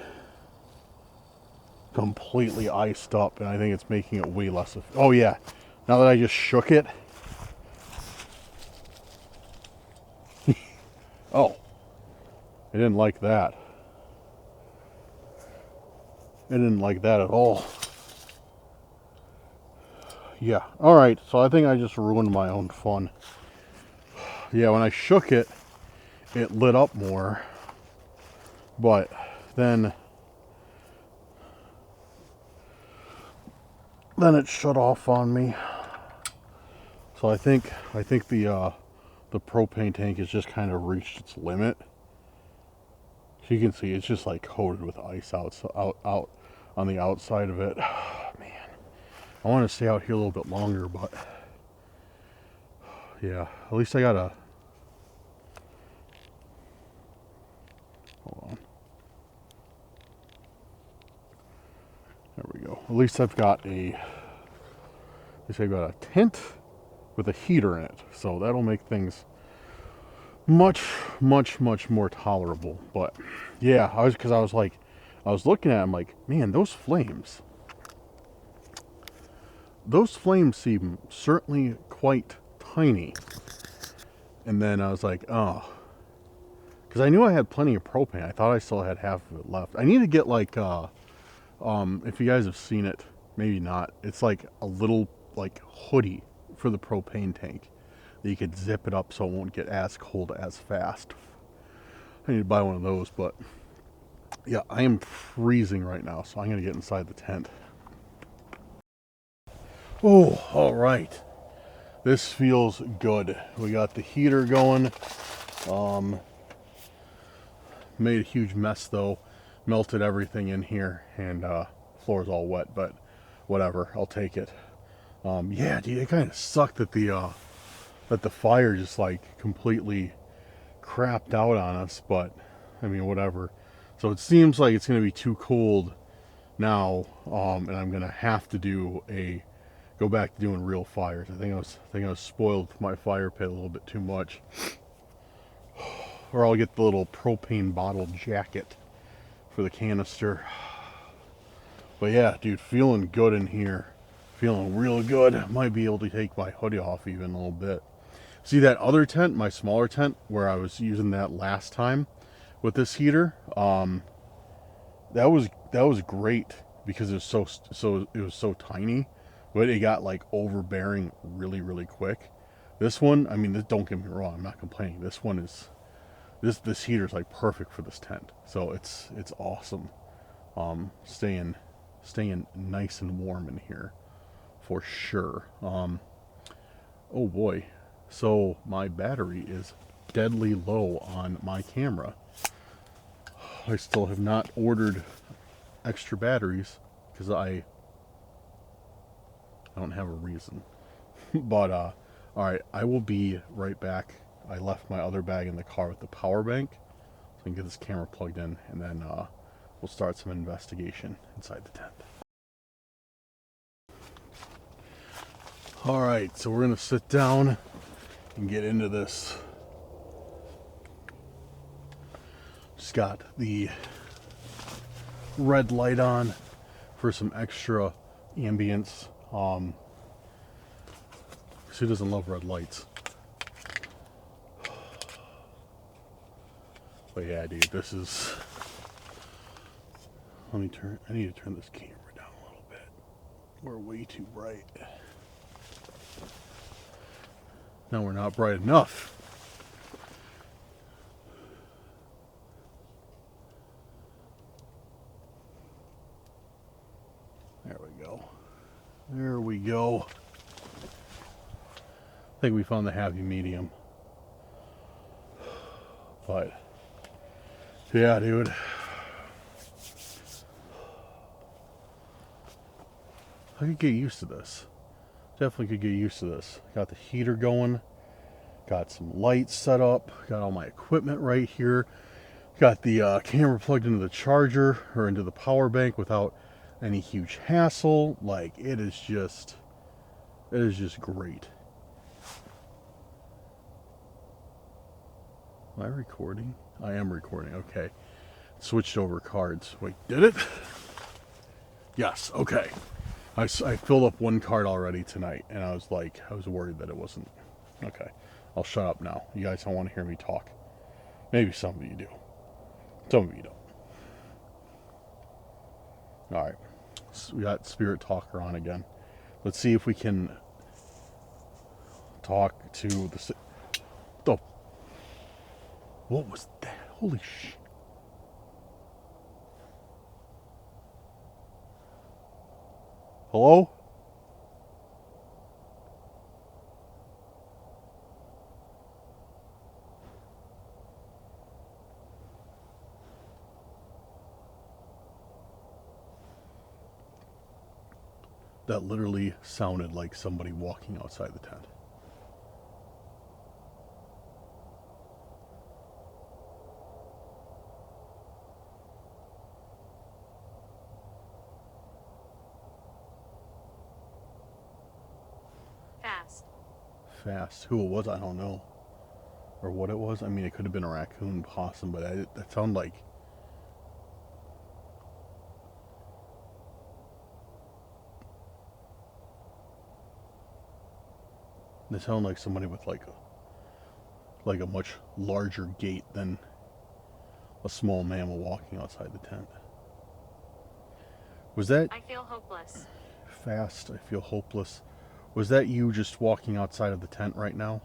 iced up, and I think it's making it way less oh yeah, now that I just shook it. Oh, I didn't like that. I didn't like that at all. Yeah, alright, so I think I just ruined my own fun. Yeah, when I shook it, it lit up more, but then it shut off on me. So I think the propane tank has just kind of reached its limit. So you can see it's just like coated with ice out on the outside of it. Man, I want to stay out here a little bit longer, but yeah, at least I got a. Hold on. There we go. At least I've got a tent with a heater in it, so that'll make things much more tolerable. But yeah, I was looking at it, I'm like, man, those flames seem certainly quite tiny. And then I was like, oh, because I knew I had plenty of propane. I thought I still had half of it left. I need to get like if you guys have seen it, maybe not, it's like a little like hoodie for the propane tank that you could zip it up so it won't get as cold as fast. I need to buy one of those. But yeah, I am freezing right now, so I'm gonna get inside the tent. Oh, all right, this feels good. We got the heater going. Made a huge mess though, melted everything in here, and floor's all wet, but whatever, I'll take it. Yeah, dude, it kind of sucked that the fire just like completely crapped out on us, but I mean, whatever. So it seems like it's going to be too cold now, and I'm going to have to go back to doing real fires. I think I was spoiled with my fire pit a little bit too much. Or I'll get the little propane bottle jacket for the canister. But yeah, dude, feeling good in here. Feeling real good. Might be able to take my hoodie off even a little bit. See that other tent, my smaller tent, where I was using that last time with this heater? That was great because it was so tiny. but it got like overbearing really, really quick. This one, I mean, don't get me wrong, I'm not complaining. This one is this heater's like perfect for this tent, so it's awesome. Staying nice and warm in here for sure. Oh boy, so my battery is deadly low on my camera. I still have not ordered extra batteries because I don't have a reason. But all right, I will be right back. I left my other bag in the car with the power bank, so I can get this camera plugged in, and then we'll start some investigation inside the tent. All right, so we're gonna sit down and get into this. Just got the red light on for some extra ambience. Who doesn't love red lights? But yeah, dude, this is. I need to turn this camera down a little bit. We're way too bright. No, we're not bright enough. There we go. There we go. I think we found the happy medium. But yeah, dude. I could get used to this. Definitely could get used to this. Got the heater going. Got some lights set up. Got all my equipment right here. Got the camera plugged into the charger or into the power bank without any huge hassle. Like it is just great. Am I recording? I am recording. Okay. Switched over cards. Wait, did it? Yes. Okay. I filled up one card already tonight, and I was worried that it wasn't. Okay. I'll shut up now. You guys don't want to hear me talk. Maybe some of you do. Some of you don't. All right. So we got Spirit Talker on again. Let's see if we can talk to the. What was that? Holy shit. Hello? That literally sounded like somebody walking outside the tent. Fast. Who it was, I don't know. Or what it was. I mean, it could have been a raccoon, possum, but that sounded like. That sounded like somebody with like a much larger gait than a small mammal walking outside the tent. Was that? I feel hopeless. Fast. I feel hopeless. Was that you just walking outside of the tent right now?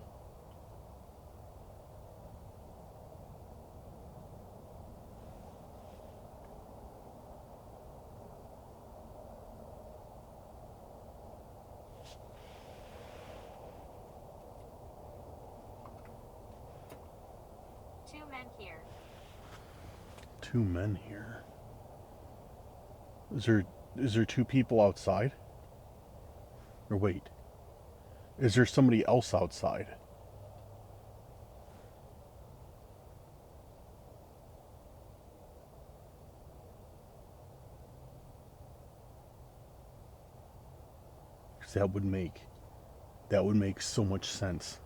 Two men here. Two men here. Is there two people outside? Or wait. Is there somebody else outside? Because that would make so much sense.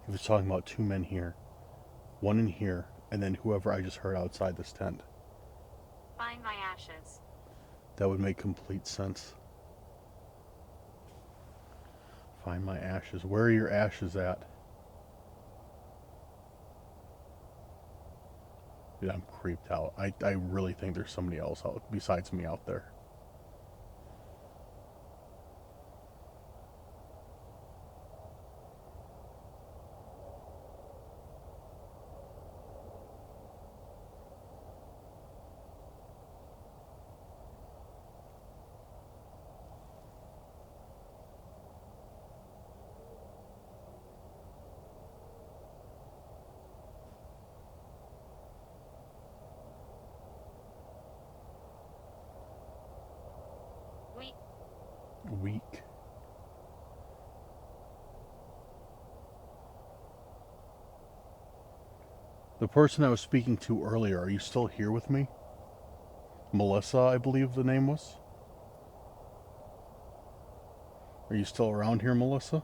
He was talking about two men here, one in here, and then whoever I just heard outside this tent. Find my ashes. That would make complete sense. Find my ashes. Where are your ashes at? Yeah, I'm creeped out. I really think there's somebody else out besides me out there. We Weak. The person I was speaking to earlier, are you still here with me? Melissa, I believe the name was. Are you still around here, Melissa?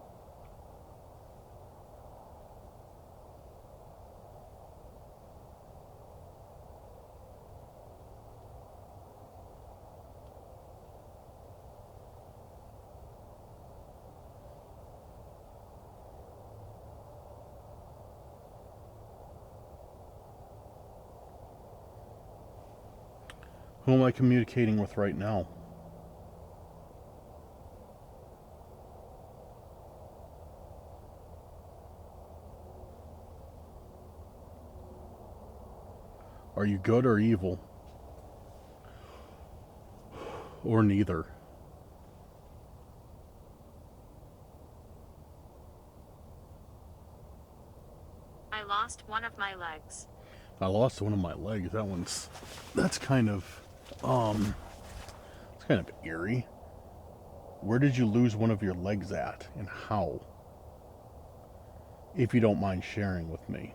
Who am I communicating with right now? Are you good or evil? Or neither? I lost one of my legs. I lost one of my legs. That's kind of, it's kind of eerie. Where did you lose one of your legs at, and how? If you don't mind sharing with me.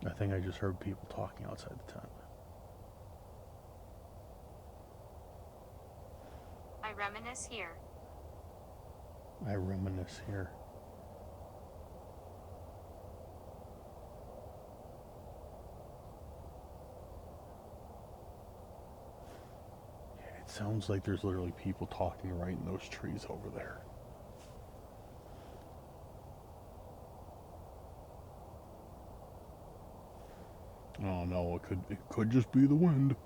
I think I just heard people talking outside the tent. I reminisce here. I reminisce here. It sounds like there's literally people talking right in those trees over there. Oh no, it could just be the wind.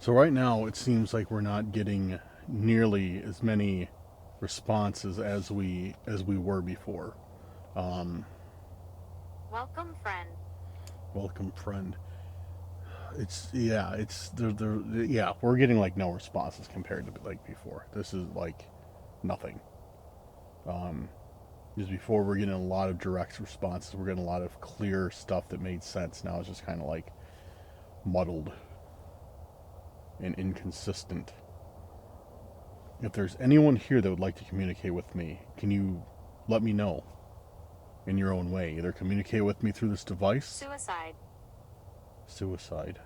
So right now it seems like we're not getting nearly as many responses as we were before. Um, Welcome, friend. Welcome, friend. Yeah, we're getting like no responses compared to like before. This is like nothing. Um, because before we're getting a lot of direct responses, we're getting a lot of clear stuff that made sense. Now it's just kind of like muddled and inconsistent. If there's anyone here that would like to communicate with me, can you let me know in your own way? Either communicate with me through this device. Suicide. Suicide.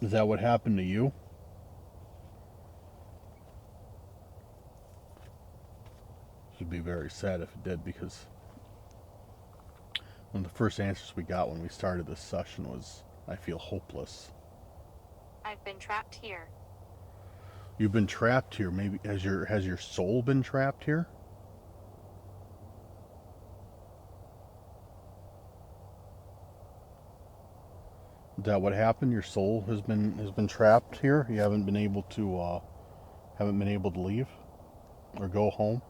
Is that what happened to you? It would be very sad if it did, because one of the first answers we got when we started this session was, I feel hopeless. I've been trapped here. You've been trapped here. Maybe has your soul been trapped here? Is that what happened? Your soul has been trapped here. You haven't been able to leave or go home.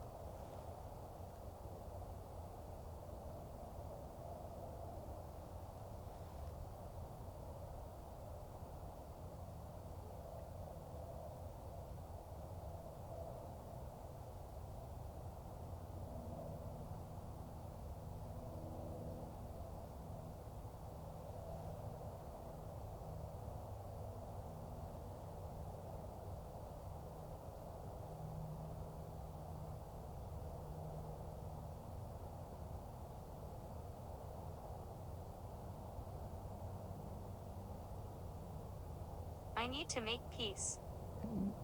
I need to make peace.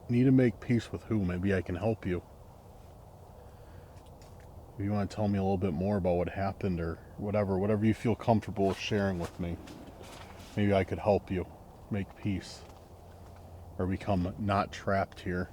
Need to make peace with who? Maybe I can help you. If you want to tell me a little bit more about what happened or whatever you feel comfortable with sharing with me, maybe I could help you make peace or become not trapped here.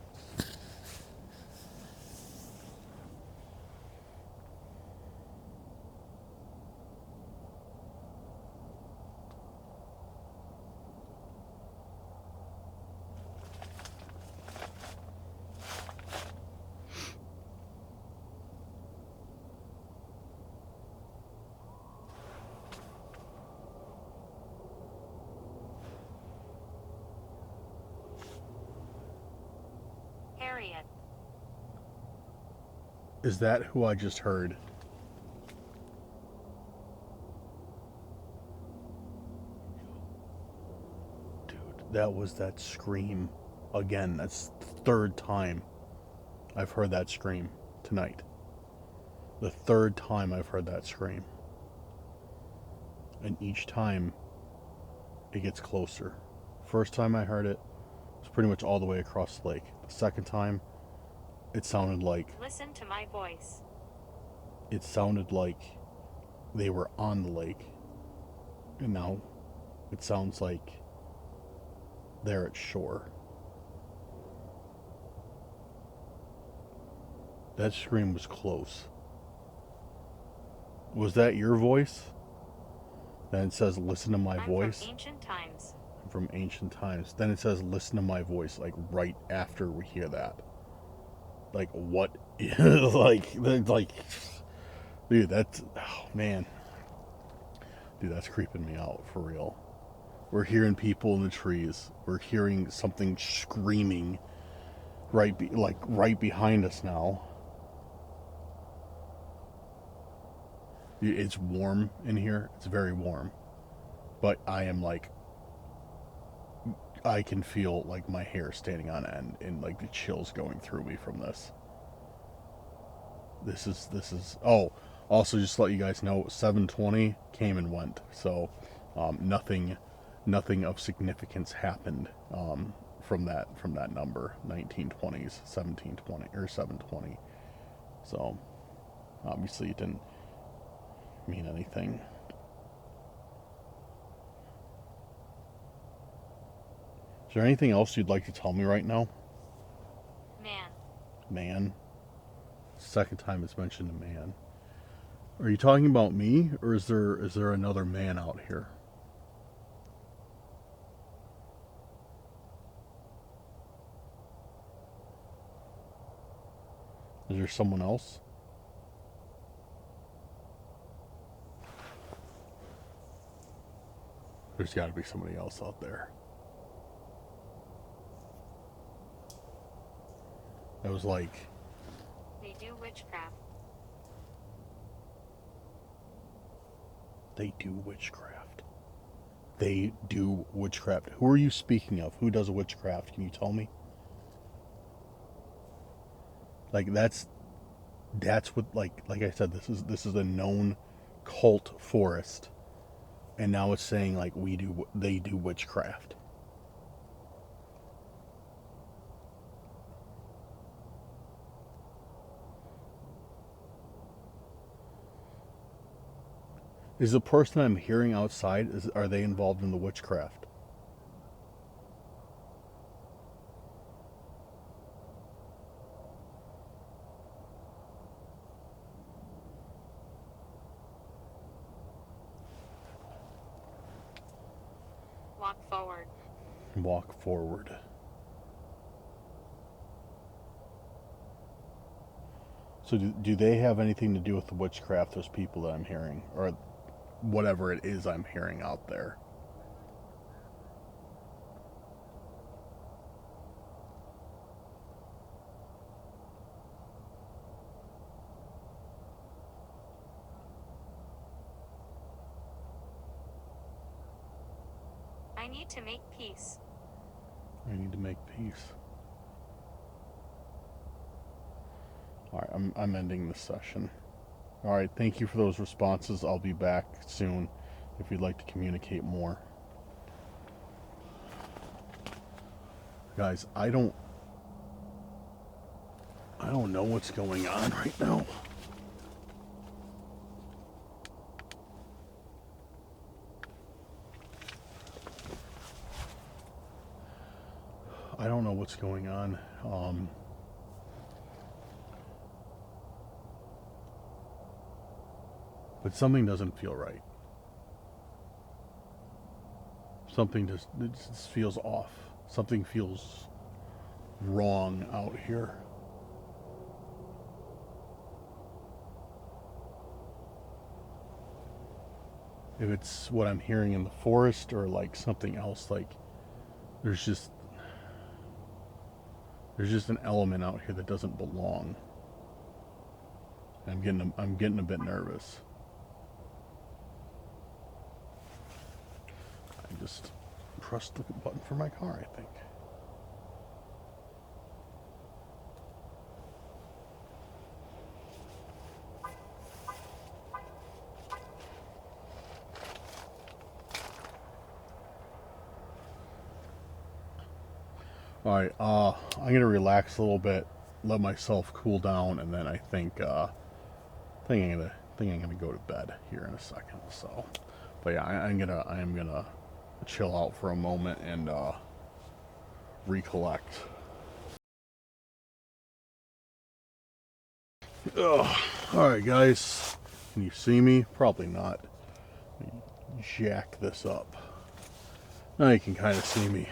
Harriet. Is that who I just heard? Dude, that was that scream. Again, that's the third time I've heard that scream tonight. The third time I've heard that scream. And each time it gets closer. First time I heard it was pretty much all the way across the lake. The second time, it sounded like Listen to my voice. They were on the lake. And now it sounds like they're at shore. That scream was close. Was that your voice? Then it says, listen to my voice. From ancient times. From ancient times. Then it says, listen to my voice, like right after we hear that. Like, what? like, dude, that's, oh man. Dude, that's creeping me out, for real. We're hearing people in the trees. We're hearing something screaming right behind us now. It's warm in here. It's very warm. But I am I can feel like my hair standing on end and like the chills going through me from this. This is oh, also just to let you guys know, 7:20 came and went. So nothing of significance happened from that number, 1920s, 1720 or 7:20. So obviously it didn't mean anything. Is there anything else you'd like to tell me right now? Man? Second time it's mentioned a man. Are you talking about me, or is there another man out here? Is there someone else? There's got to be somebody else out there. It was like... They do witchcraft. They do witchcraft. They do witchcraft. Who are you speaking of? Who does witchcraft? Can you tell me? Like that's what like I said, this is a known cult forest. And now it's saying like they do witchcraft. Is the person I'm hearing outside, are they involved in the witchcraft? Walk forward. Walk forward. So do they have anything to do with the witchcraft, those people that I'm hearing? Or whatever it is I'm hearing out there? I need to make peace. I need to make peace. Alright, I'm ending this session. Alright, thank you for those responses. I'll be back soon if you'd like to communicate more. Guys, I don't know what's going on right now. I don't know what's going on. But something doesn't feel right. It just feels off. Something feels wrong out here. If it's what I'm hearing in the forest or like something else, like there's just an element out here that doesn't belong. I'm getting a bit nervous. I just pressed the button for my car, I think. All right, I'm gonna relax a little bit, let myself cool down, and then I think I'm gonna go to bed here in a second. So, but yeah, I am gonna chill out for a moment and recollect. Ugh. All right, guys, can you see me? Probably not. Let me jack this up. Now you can kind of see me.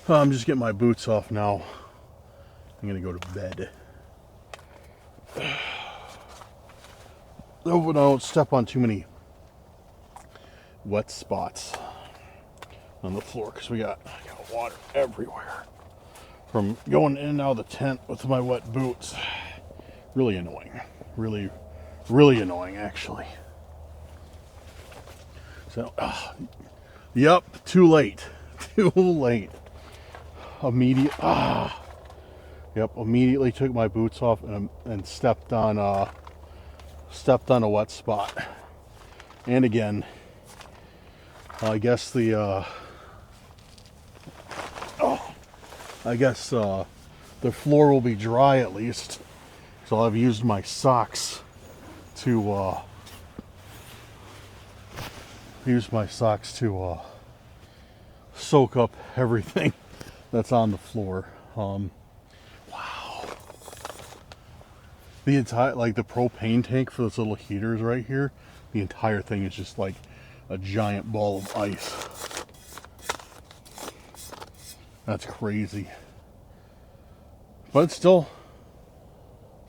I'm just getting my boots off now. I'm gonna go to bed. Hope I don't step on too many wet spots on the floor because I got water everywhere from going in and out of the tent with my wet boots. Really annoying. Really annoying, actually. So, yep, too late. Too late. Immediately took my boots off and stepped on a wet spot. And again, I guess the floor will be dry at least. So I've used my socks to soak up everything that's on the floor. Wow. The entire, like the propane tank for those little heaters right here, the entire thing is just like a giant ball of ice. That's crazy. But it's still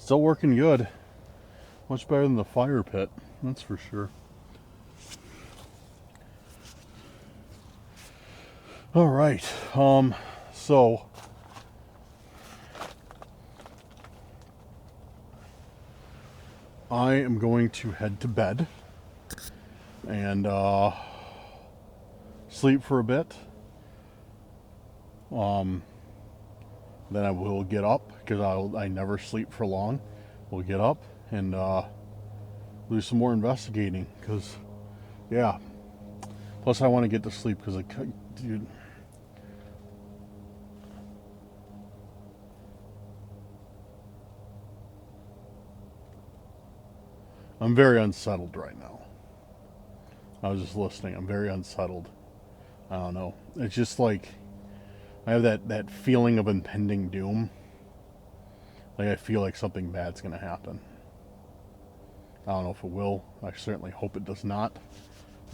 working good. Much better than the fire pit, that's for sure. All right, so I am going to head to bed and sleep for a bit. Then I will get up because I never sleep for long. We'll get up and do some more investigating because, yeah. Plus, I want to get to sleep because, dude. I'm very unsettled right now. I was just listening. I'm very unsettled. I don't know. It's just like I have that feeling of impending doom. Like I feel like something bad's gonna happen. I don't know if it will. I certainly hope it does not.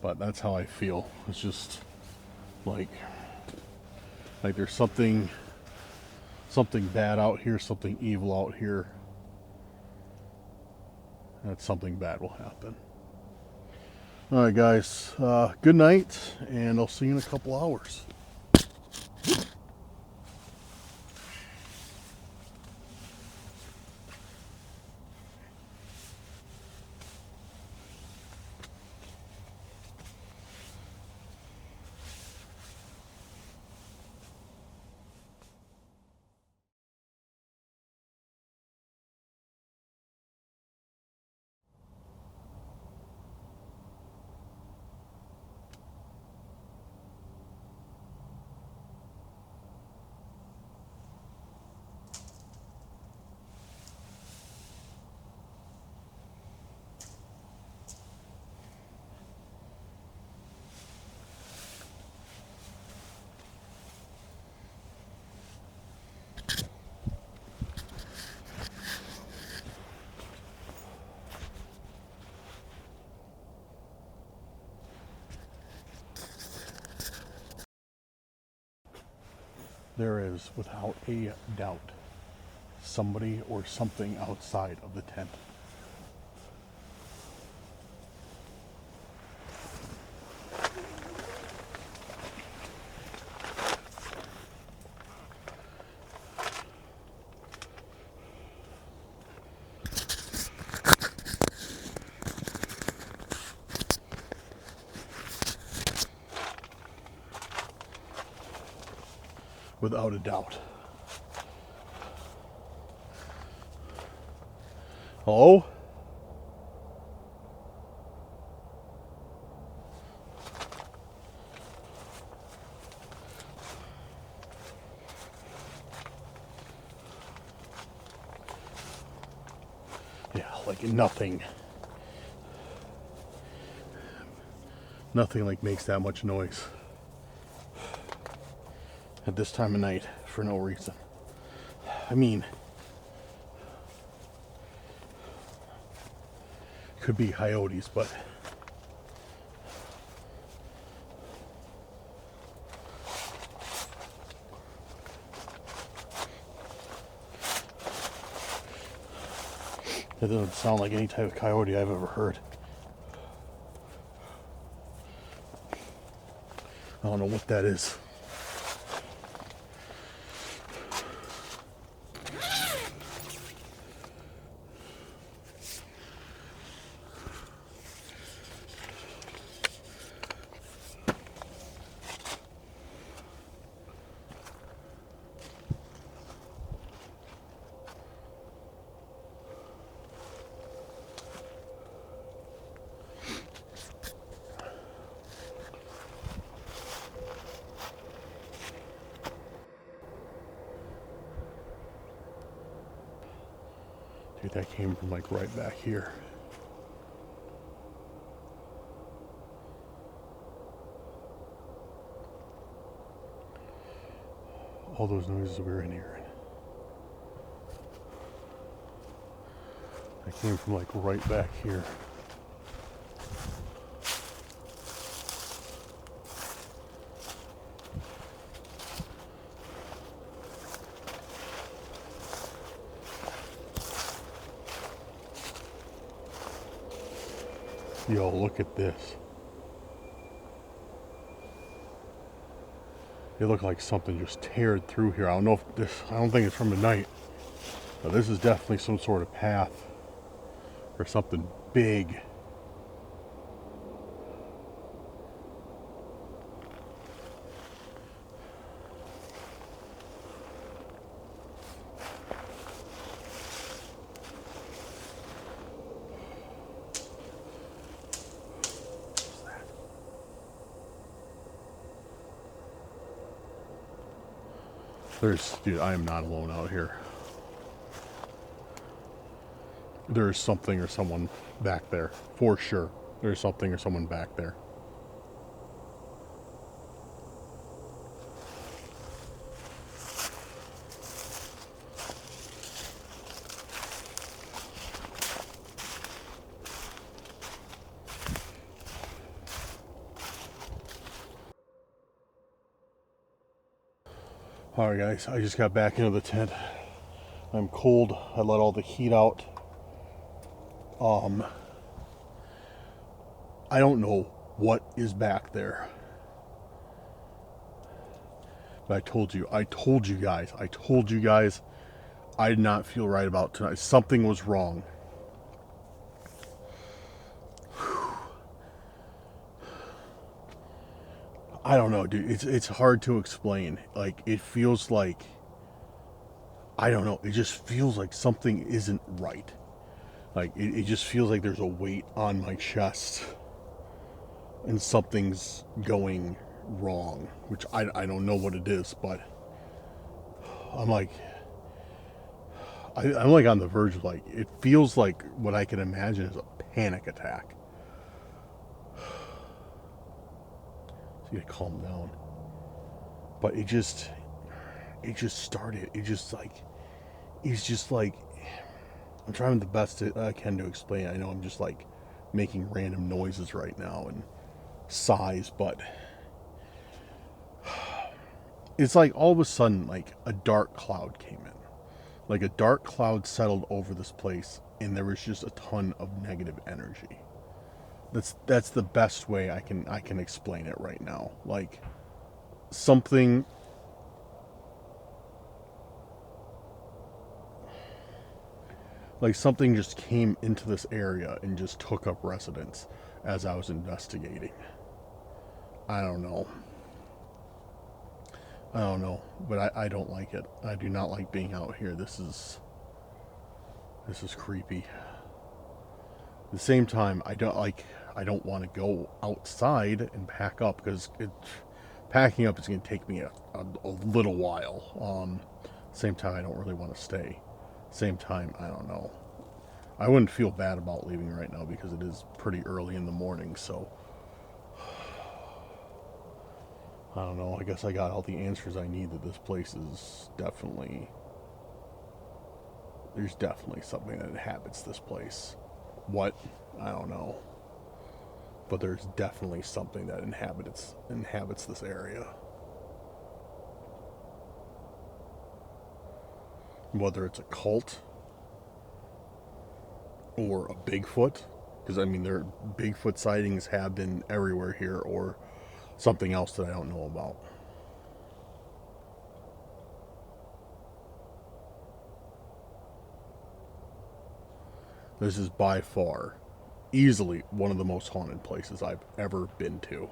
But that's how I feel. It's just like there's something bad out here, something evil out here. That something bad will happen. All right, guys. Good night, and I'll see you in a couple hours. There is, without a doubt, somebody or something outside of the tent. Without a doubt. Hello? Yeah, like nothing. Nothing like makes that much noise at this time of night for no reason. I mean, could be coyotes, but that doesn't sound like any type of coyote I've ever heard. I don't know what that is. Dude, that came from like right back here. All those noises we were in here. That came from like right back here. Yo, look at this. It looked like something just teared through here. I don't know if this, I don't think it's from the night. But this is definitely some sort of path or something big. Dude, I am not alone out here. There's something or someone back there. For sure. There's something or someone back there. Alright guys, I just got back into the tent. I'm cold. I let all the heat out. I don't know what is back there. But I told you guys, I did not feel right about tonight. Something was wrong. I don't know, dude. It's hard to explain. Like, it feels like, I don't know. It just feels like something isn't right. Like, it just feels like there's a weight on my chest. And something's going wrong. Which I don't know what it is, but I'm like, I'm like on the verge of like, it feels like what I can imagine is a panic attack. So you gotta calm down. But it just started. It's just like, I'm trying the best I can to explain it. I know I'm just like making random noises right now and sighs, but it's like all of a sudden, like a dark cloud came in. Like a dark cloud settled over this place, and there was just a ton of negative energy. That's the best way I can explain it right now. Like something something just came into this area and just took up residence as I was investigating. I don't know. But I don't like it. I do not like being out here. This is creepy. At the same time, I don't want to go outside and pack up, because packing up is going to take me a little while. Same time, I don't really want to stay. Same time, I don't know. I wouldn't feel bad about leaving right now because it is pretty early in the morning, so I don't know. I guess I got all the answers I need that this place is definitely... There's definitely something that inhabits this place. What? I don't know. But there's definitely something that inhabits this area. Whether it's a cult or a Bigfoot, because I mean, there Bigfoot sightings have been everywhere here, or something else that I don't know about. This is by far, easily, one of the most haunted places I've ever been to.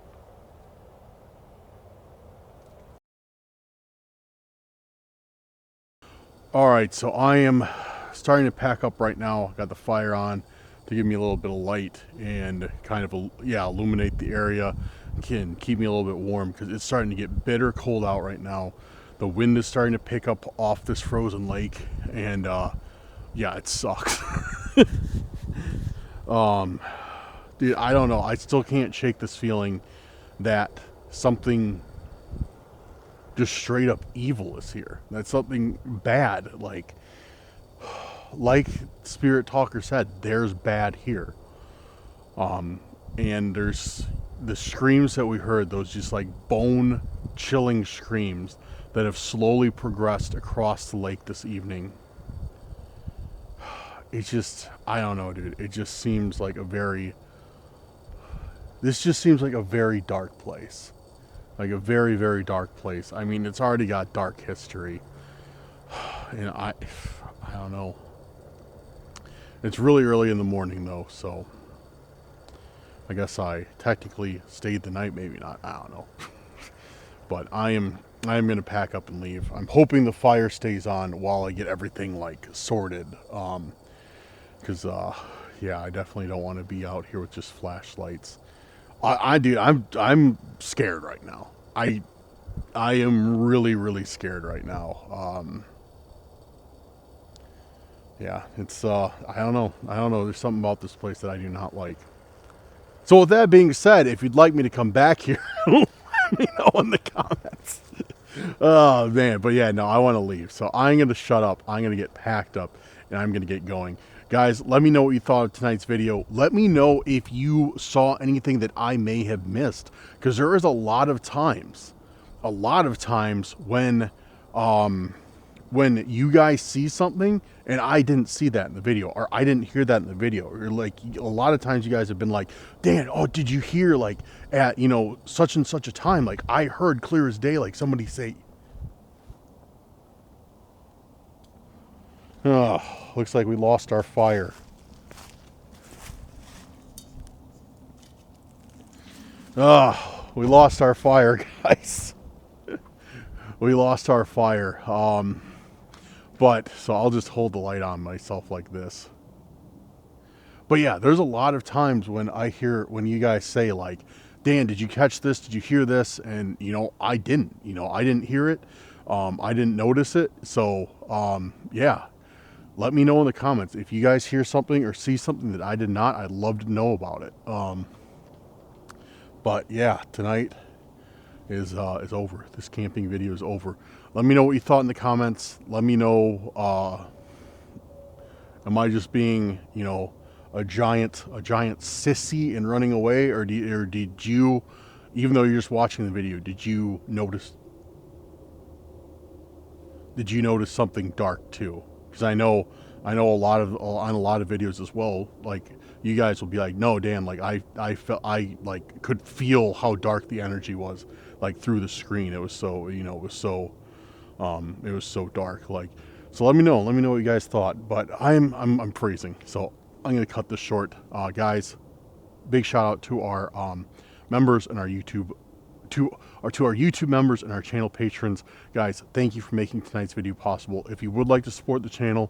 Alright, so I am starting to pack up right now. Got the fire on to give me a little bit of light and kind of, illuminate the area. Can keep me a little bit warm because it's starting to get bitter cold out right now. The wind is starting to pick up off this frozen lake, and it sucks. Dude, I don't know. I still can't shake this feeling that something just straight up evil is here. That something bad, like Spirit Talker said, there's bad here. And there's the screams that we heard, those just like bone chilling screams that have slowly progressed across the lake this evening. It's just, I don't know, dude. It just seems like this just seems like a very dark place. Like a very, very dark place. I mean, it's already got dark history. And I don't know. It's really early in the morning though, so I guess I technically stayed the night, maybe not. I don't know. But I am going to pack up and leave. I'm hoping the fire stays on while I get everything like sorted. Because I definitely don't want to be out here with just flashlights. I'm scared right now. I am really, really scared right now. It's I don't know. There's something about this place that I do not like. So with that being said, if you'd like me to come back here, let me know in the comments. Oh man, but yeah, no, I want to leave. So I'm going to shut up. I'm going to get packed up and I'm going to get going. Guys, let me know what you thought of tonight's video. Let me know if you saw anything that I may have missed, because there is a lot of times when you guys see something and I didn't see that in the video, or I didn't hear that in the video, or like a lot of times you guys have been like, Dan, oh, did you hear like at, such and such a time, like I heard clear as day, like somebody say, oh, looks like we lost our fire. Oh, we lost our fire, guys. We lost our fire. But so I'll just hold the light on myself like this. But yeah, there's a lot of times when you guys say like, Dan, did you catch this? Did you hear this? And I didn't. I didn't hear it. I didn't notice it. So let me know in the comments if you guys hear something or see something that I did not. I'd love to know about it. But yeah, tonight is over. This camping video is over. Let me know what you thought in the comments. Let me know, am I just being, a giant sissy and running away, or did you, even though you're just watching the video, did you notice did you notice something dark too? Because I know on a lot of videos as well, like you guys will be like, no, Dan, like I felt, I like could feel how dark the energy was, like through the screen. It was so, you know, it was so dark. Like, so let me know what you guys thought. But I'm freezing, so I'm gonna cut this short. Guys, big shout out to our members and our YouTube to our YouTube members and our channel patrons. Guys, thank you for making tonight's video possible. If you would like to support the channel,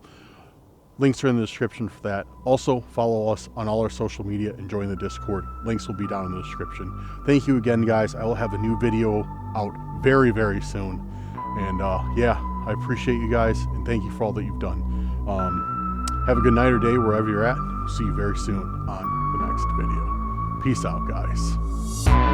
links are in the description for that. Also, follow us on all our social media and join the Discord. Links will be down in the description. Thank you again, guys. I will have a new video out very, very soon. And yeah, I appreciate you guys, and thank you for all that you've done. Have a good night or day wherever you're at. See you very soon on the next video. Peace out, guys.